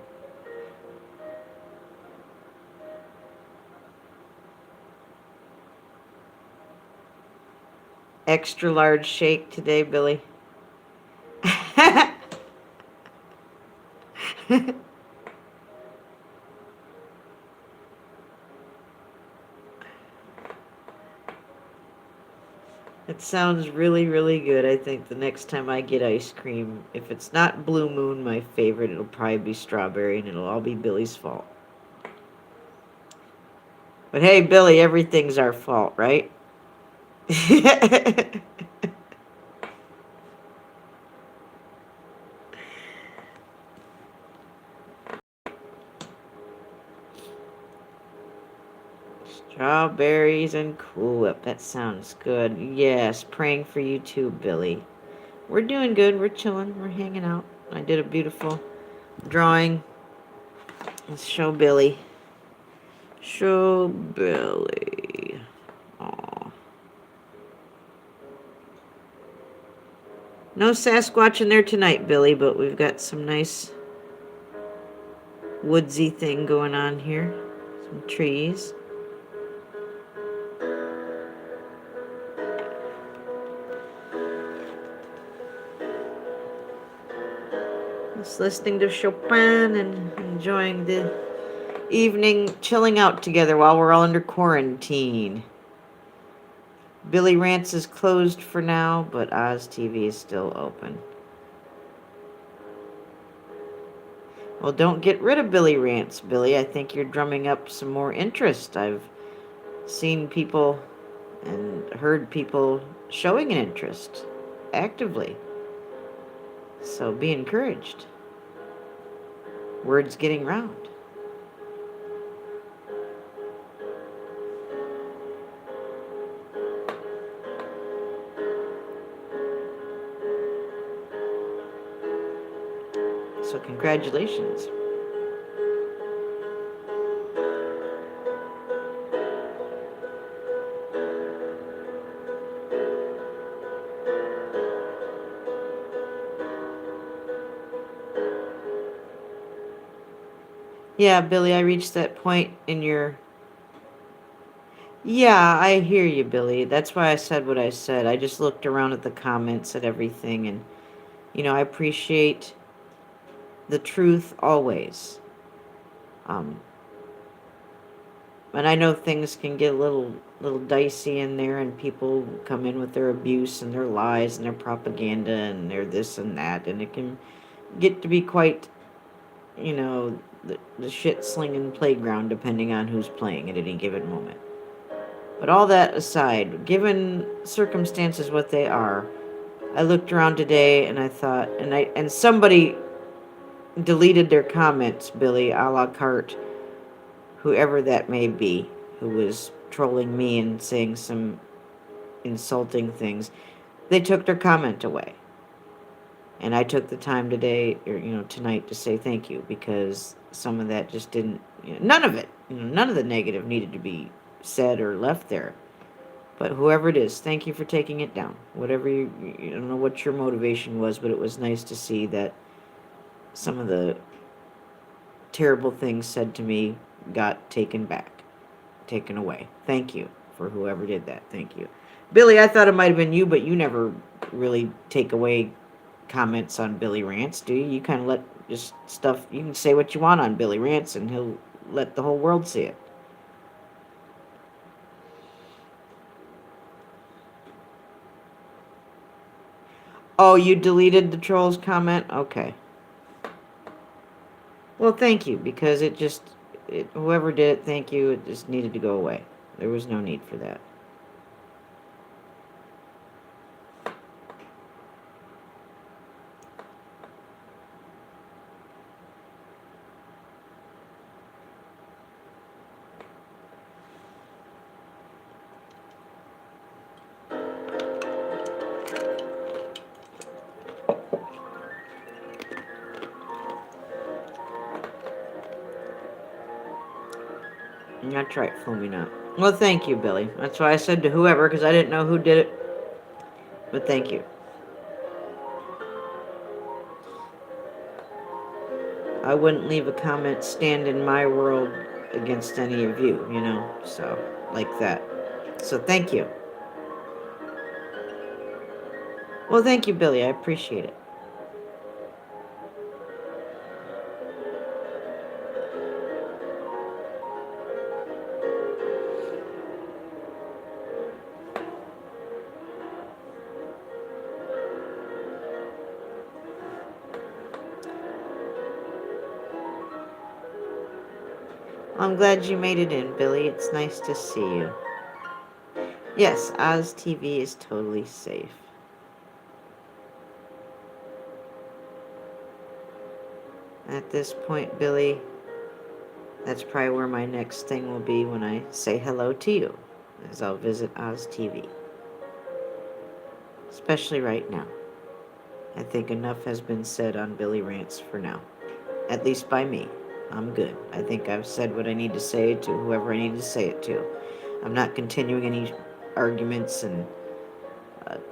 Extra large shake today, Billy. It sounds really, really good. I think the next time I get ice cream, if it's not Blue Moon, my favorite, it'll probably be strawberry, and it'll all be Billy's fault. But hey, Billy, everything's our fault, right? Strawberries and Cool Whip. That sounds good. Yes, praying for you too, Billy. We're doing good. We're chilling. We're hanging out. I did a beautiful drawing. Let's show Billy. Show Billy. Aw. No Sasquatch in there tonight, Billy, but we've got some nice woodsy thing going on here. Some trees. Just listening to Chopin and enjoying the evening, chilling out together while we're all under quarantine. Billy Rants is closed for now, but Oz TV is still open. Well, don't get rid of Billy Rants, Billy. I think you're drumming up some more interest. I've seen people and heard people showing an interest actively. So be encouraged. Word's getting round. So congratulations. Yeah, Billy, I reached that point in your... Yeah, I hear you, Billy. That's why I said what I said. I just looked around at the comments at everything, and, I appreciate the truth always. And I know things can get a little dicey in there, and people come in with their abuse and their lies and their propaganda and their this and that, and it can get to be quite, the shit slinging playground depending on who's playing at any given moment. But all that aside, given circumstances what they are, I looked around today and I thought, and somebody deleted their comments, Billy, a la carte, whoever that may be, who was trolling me and saying some insulting things. They took their comment away. And I took the time today, or tonight, to say thank you, because some of that just didn't, none of it, none of the negative needed to be said or left there. But whoever it is, thank you for taking it down. Whatever you don't know what your motivation was, but it was nice to see that some of the terrible things said to me got taken back, taken away. Thank you for whoever did that. Thank you. Billy, I thought it might have been you, but you never really take away comments on Billy Rants, do you? You kind of let just stuff, you can say what you want on Billy Rants and he'll let the whole world see it. Oh, you deleted the troll's comment? Okay. Well, thank you, because whoever did it, thank you, it just needed to go away. There was no need for that. That's right, Fluminat. Well, thank you, Billy. That's why I said to whoever, because I didn't know who did it. But thank you. I wouldn't leave a comment stand in my world against any of you, so, like that. So thank you. Well, thank you, Billy. I appreciate it. I'm glad you made it in, Billy. It's nice to see you. Yes, Oz TV is totally safe. At this point, Billy, that's probably where my next thing will be when I say hello to you, as I'll visit Oz TV. Especially right now. I think enough has been said on Billy Rants for now. At least by me. I'm good. I think I've said what I need to say to whoever I need to say it to. I'm not continuing any arguments and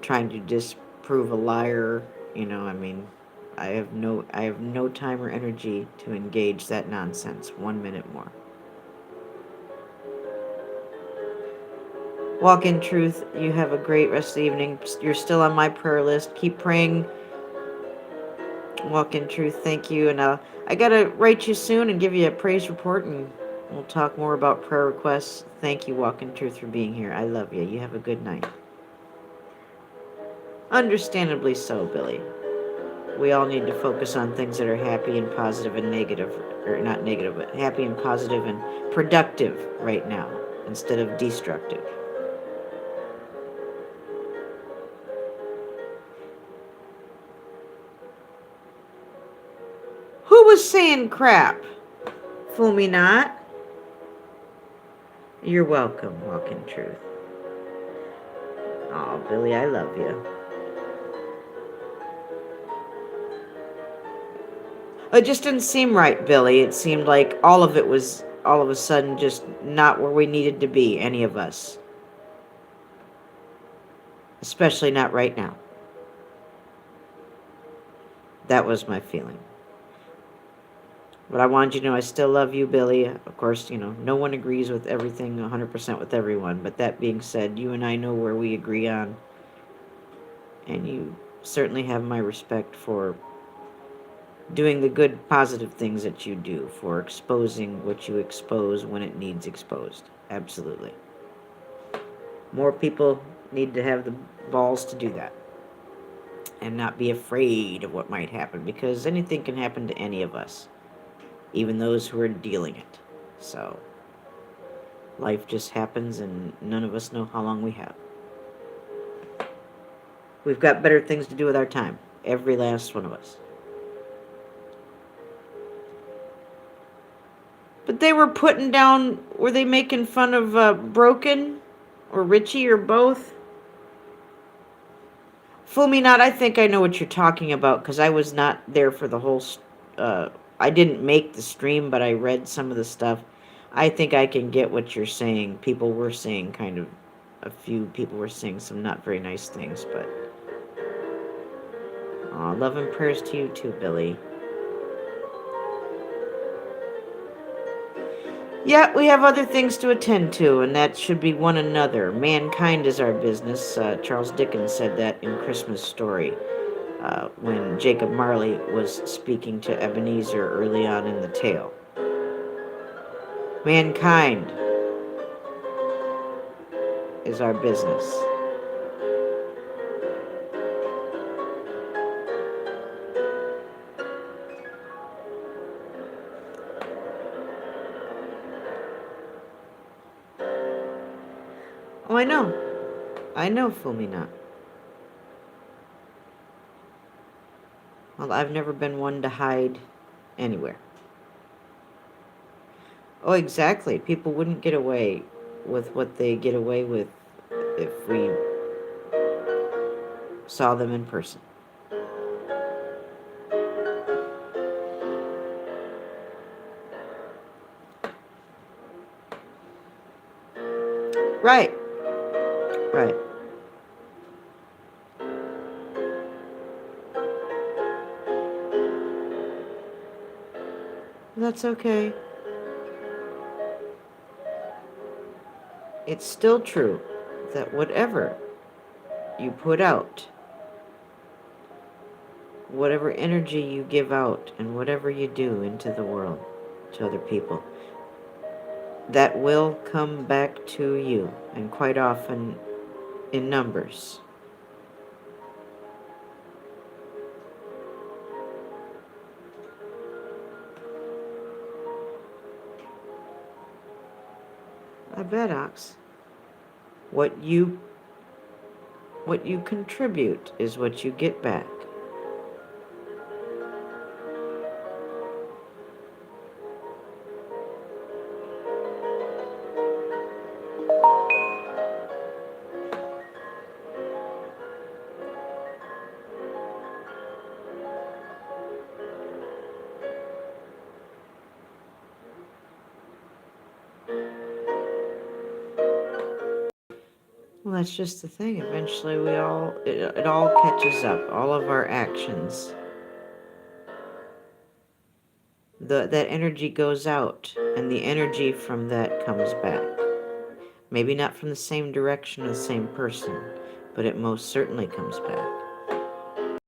trying to disprove a liar. I mean, I have no time or energy to engage that nonsense 1 minute more. Walk in truth. You have a great rest of the evening. You're still on my prayer list. Keep praying. Walk in truth. Thank you. And I gotta write you soon and give you a praise report, and we'll talk more about prayer requests. Thank you, Walk in Truth, for being here. I love you. You have a good night. Understandably so, Billy. We all need to focus on things that are happy and positive and negative, or not negative, but happy and positive and productive right now, instead of destructive. Who was saying crap? Fool me not. You're welcome, Walk in Truth. Oh, Billy, I love you. It just didn't seem right, Billy. It seemed like all of it was all of a sudden just not where we needed to be, any of us. Especially not right now. That was my feeling. But I wanted you to know I still love you, Billy. Of course, no one agrees with everything 100% with everyone. But that being said, you and I know where we agree on. And you certainly have my respect for doing the good, positive things that you do, for exposing what you expose when it needs exposed. Absolutely. More people need to have the balls to do that and not be afraid of what might happen, because anything can happen to any of us, even those who are dealing it. So life just happens, and none of us know how long we have. We've got better things to do with our time, every last one of us. But they were putting down, were they making fun of Broken or Richie or both? Fool me not, I think I know what you're talking about, because I was not there for the whole... I didn't make the stream, but I read some of the stuff. I think I can get what you're saying. People were saying a few people were saying some not very nice things, but... love and prayers to you too, Billy. Yeah, we have other things to attend to, and that should be one another. Mankind is our business. Charles Dickens said that in Christmas Story, when Jacob Marley was speaking to Ebenezer early on in the tale. Mankind is our business. Oh, I know. I know, fool me not. Well, I've never been one to hide anywhere. Oh, exactly. People wouldn't get away with what they get away with if we saw them in person. Right. Right. That's okay. It's still true that whatever you put out, whatever energy you give out, and whatever you do into the world to other people, that will come back to you, and quite often in numbers. I bet, Ox. What you contribute is what you get back. Well, that's just the thing. Eventually, it all catches up. All of our actions. That energy goes out, and the energy from that comes back. Maybe not from the same direction or the same person, but it most certainly comes back.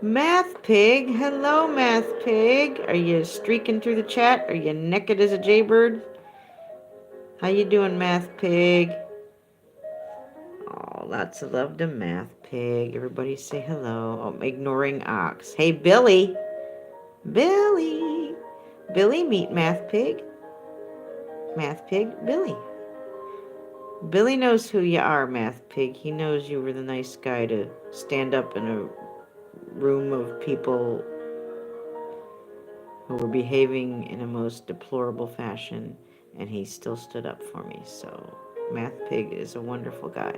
Math Pig, hello Math Pig. Are you streaking through the chat? Are you naked as a jaybird? How you doing, Math Pig? Oh, lots of love to Math Pig. Everybody say hello. Oh, I'm ignoring Ox. Hey, Billy. Billy. Billy, meet Math Pig. Math Pig, Billy. Billy knows who you are, Math Pig. He knows you were the nice guy to stand up in a room of people who were behaving in a most deplorable fashion, and he still stood up for me. So, Math Pig is a wonderful guy.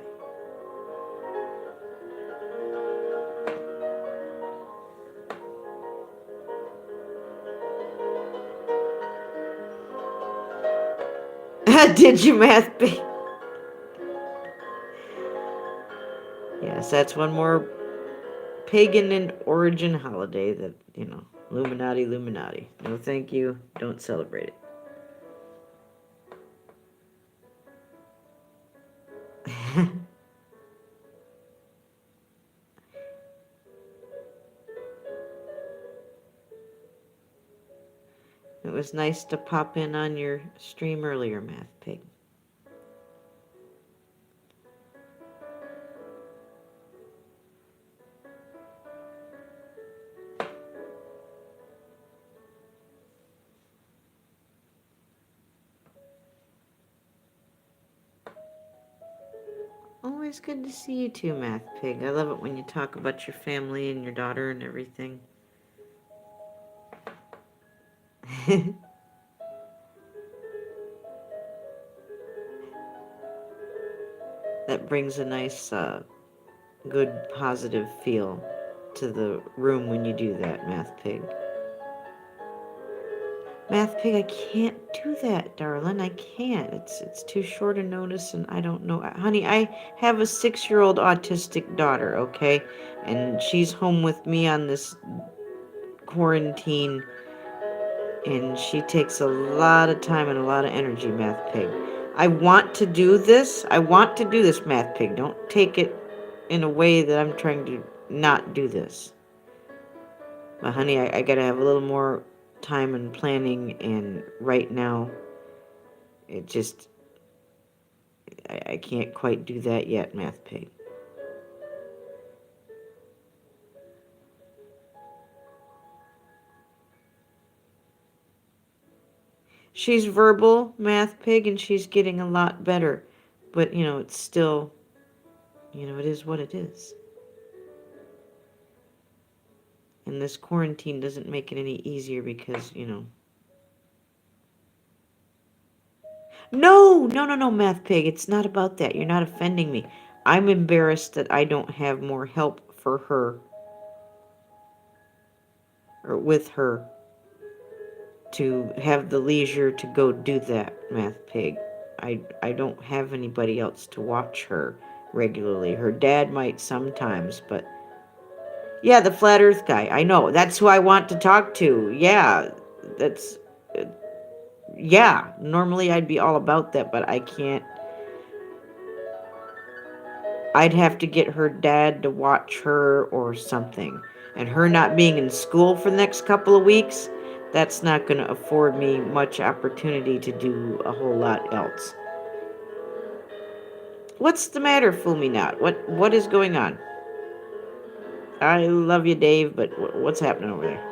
Did you, Math Pig? Yes, that's one more pagan and origin holiday that, Illuminati. No thank you, don't celebrate it. It was nice to pop in on your stream earlier, Math Pig. Always good to see you too, Math Pig. I love it when you talk about your family and your daughter and everything. That brings a nice, good, positive feel to the room when you do that, Math Pig. Math Pig, I can't do that, darling. I can't. It's too short a notice, and I don't know. Honey, I have a 6-year-old autistic daughter, okay? And she's home with me on this quarantine, and she takes a lot of time and a lot of energy, Math Pig. I want to do this. Math Pig. Don't take it in a way that I'm trying to not do this. But honey, I gotta have a little more time and planning, and right now it just I can't quite do that yet, Math Pig. She's verbal, Math Pig, and she's getting a lot better, but it's still, it is what it is. And this quarantine doesn't make it any easier because, No, Math Pig. It's not about that. You're not offending me. I'm embarrassed that I don't have more help for her or with her to have the leisure to go do that, Math Pig. I don't have anybody else to watch her regularly. Her dad might sometimes, but yeah, the flat earth guy. I know. That's who I want to talk to. Yeah, that's yeah, normally I'd be all about that, but I can't. I'd have to get her dad to watch her or something. And her not being in school for the next couple of weeks, that's not going to afford me much opportunity to do a whole lot else. What's the matter, Fool Me Not? What is going on? I love you, Dave, but what's happening over there?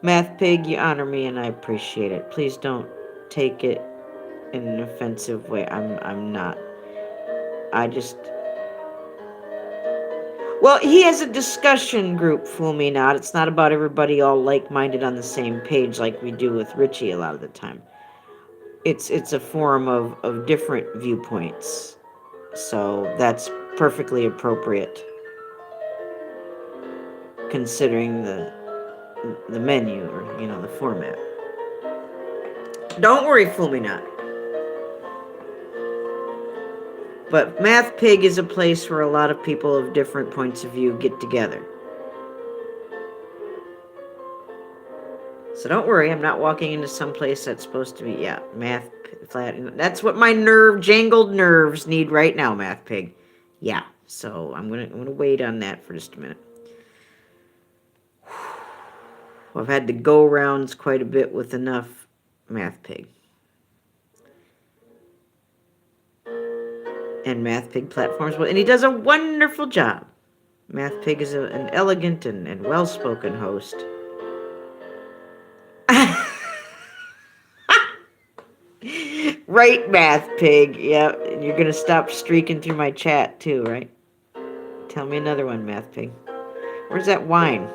Math Pig, you honor me and I appreciate it. Please don't take it in an offensive way. I'm not. I just... Well, he has a discussion group, fool me not. It's not about everybody all like-minded on the same page like we do with Richie a lot of the time. It's a forum of different viewpoints. So that's perfectly appropriate considering the menu or, the format. Don't worry, fool me not. But Math Pig is a place where a lot of people of different points of view get together. So don't worry, I'm not walking into some place that's supposed to be, Math Flat. That's what my jangled nerves need right now, Math Pig. Yeah, so I'm gonna wait on that for just a minute. I've had to go rounds quite a bit with enough Math Pig. And Math Pig platforms, and he does a wonderful job. Math Pig is an elegant and well-spoken host. Right, Math Pig. Yeah, you're gonna stop streaking through my chat too, right? Tell me another one, Math Pig. Where's that wine?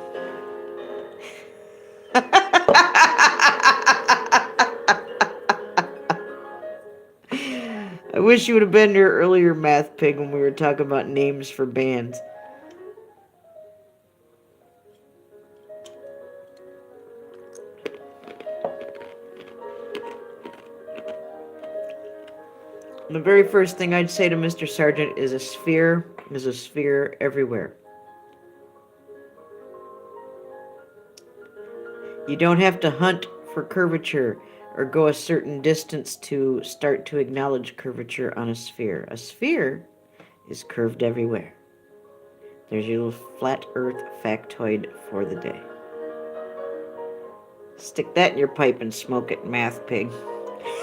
I wish you would have been here earlier, Math Pig, when we were talking about names for bands. The very first thing I'd say to Mr. Sargent is a sphere is a sphere everywhere. You don't have to hunt for curvature or go a certain distance to start to acknowledge curvature on a sphere. A sphere is curved everywhere. There's your little flat earth factoid for the day. Stick that in your pipe and smoke it, Math Pig.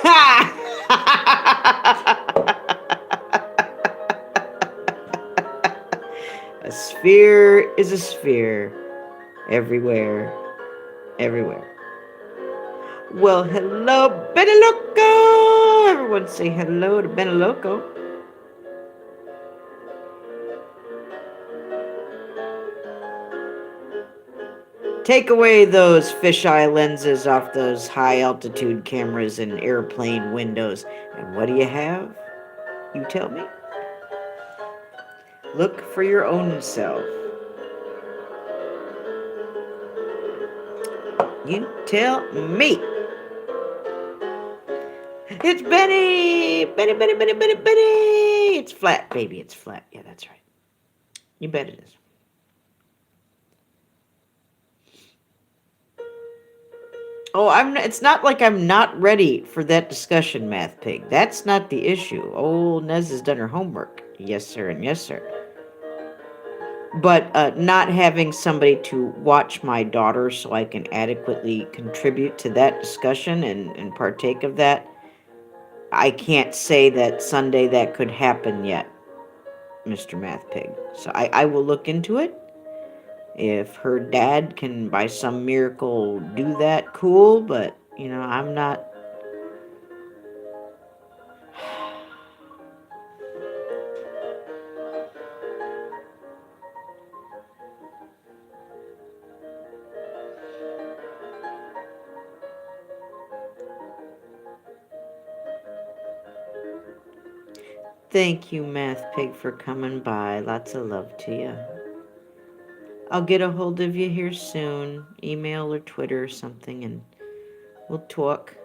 Ha! A sphere is a sphere. Everywhere. Everywhere. Well, hello, Beneloco! Everyone say hello to Beneloco. Take away those fisheye lenses off those high-altitude cameras and airplane windows. And what do you have? You tell me. Look for your own self. You tell me. It's Benny! Benny, Benny, Benny, Benny, Benny! It's flat, baby. It's flat. Yeah, that's right. You bet it is. Oh, it's not like I'm not ready for that discussion, Math Pig. That's not the issue. Oh, Nez has done her homework. Yes, sir, and yes, sir. But not having somebody to watch my daughter so I can adequately contribute to that discussion and partake of that, I can't say that Sunday that could happen yet, Mr. Math Pig. So I will look into it. If her dad can, by some miracle, do that, cool, but, I'm not... Thank you, Math Pig, for coming by. Lots of love to you. I'll get a hold of you here soon. Email or Twitter or something, and we'll talk.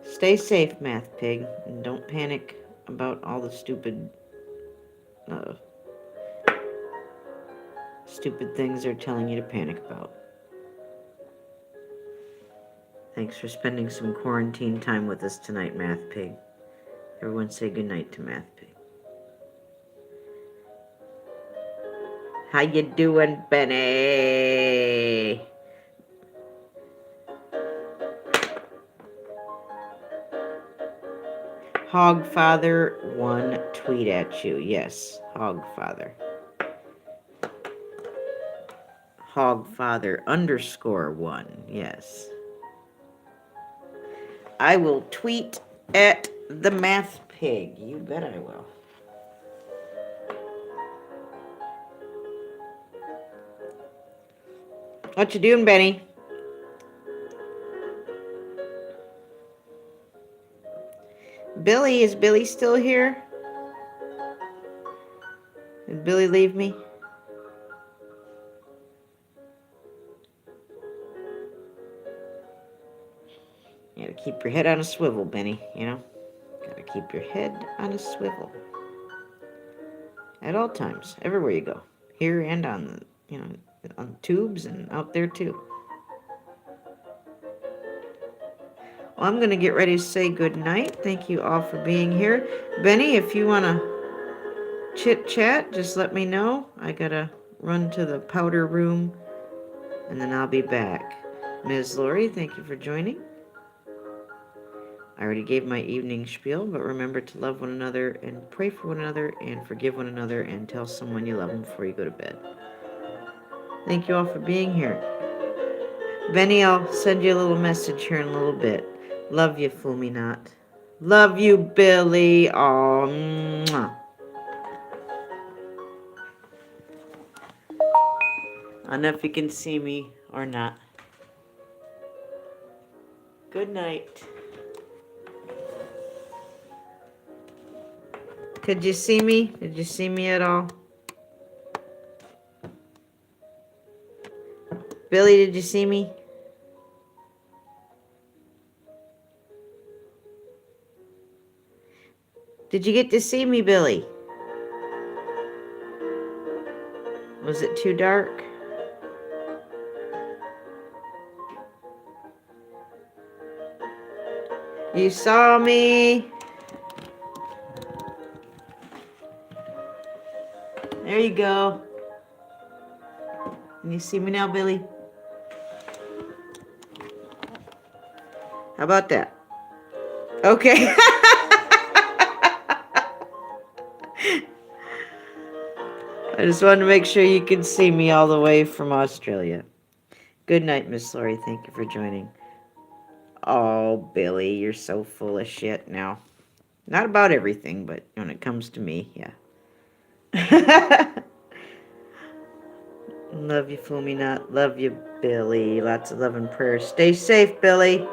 Stay safe, Math Pig, and don't panic about all the stupid things they're telling you to panic about. Thanks for spending some quarantine time with us tonight, Math Pig. Everyone say goodnight to Math Pig. How you doing, Benny? Hogfather, one tweet at you. Yes, Hogfather. Hogfather_1. Yes. I will tweet at the math pig. You bet I will. What you doing, Benny? Billy, is Billy still here? Did Billy leave me? You gotta keep your head on a swivel, Benny, you know? Gotta keep your head on a swivel. At all times, everywhere you go. Here and on the, on tubes and out there too. Well, I'm gonna get ready to say good night. Thank you all for being here. Benny, if you wanna chit chat, just let me know. I gotta run to the powder room and then I'll be back. Ms. Lori, thank you for joining. I already gave my evening spiel, but remember to love one another and pray for one another and forgive one another and tell someone you love them before you go to bed. Thank you all for being here. Benny, I'll send you a little message here in a little bit. Love you, fool me not. Love you, Billy. Oh, mwah. I don't know if you can see me or not. Good night. Could you see me? Did you see me at all? Billy, did you see me? Did you get to see me, Billy? Was it too dark? You saw me. There you go. Can you see me now, Billy? How about that? Okay. I just wanted to make sure you could see me all the way from Australia. Good night, Miss Lori. Thank you for joining. Oh, Billy, you're so full of shit now. Not about everything, but when it comes to me, yeah. Love you, fool me not. Love you, Billy. Lots of love and prayers. Stay safe, Billy.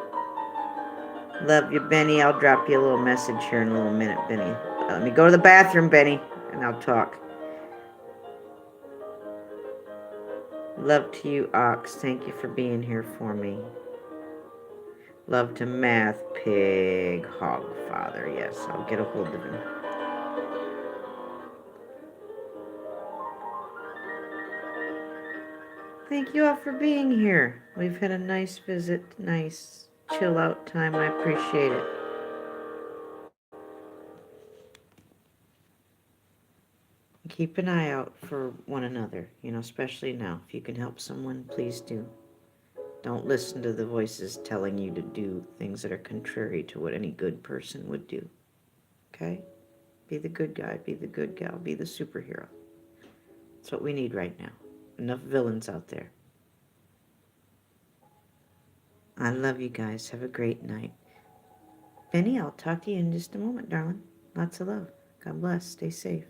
Love you, Benny. I'll drop you a little message here in a little minute, Benny. Let me go to the bathroom, Benny, and I'll talk. Love to you, Ox. Thank you for being here for me. Love to Math Pig Hogfather. Yes, I'll get a hold of him. Thank you all for being here. We've had a nice visit, nice chill out time. I appreciate it. Keep an eye out for one another, especially now. If you can help someone, please do. Don't listen to the voices telling you to do things that are contrary to what any good person would do. Okay? Be the good guy, be the good gal, be the superhero. That's what we need right now. Enough villains out there. I love you guys. Have a great night. Benny, I'll talk to you in just a moment, darling. Lots of love. God bless. Stay safe.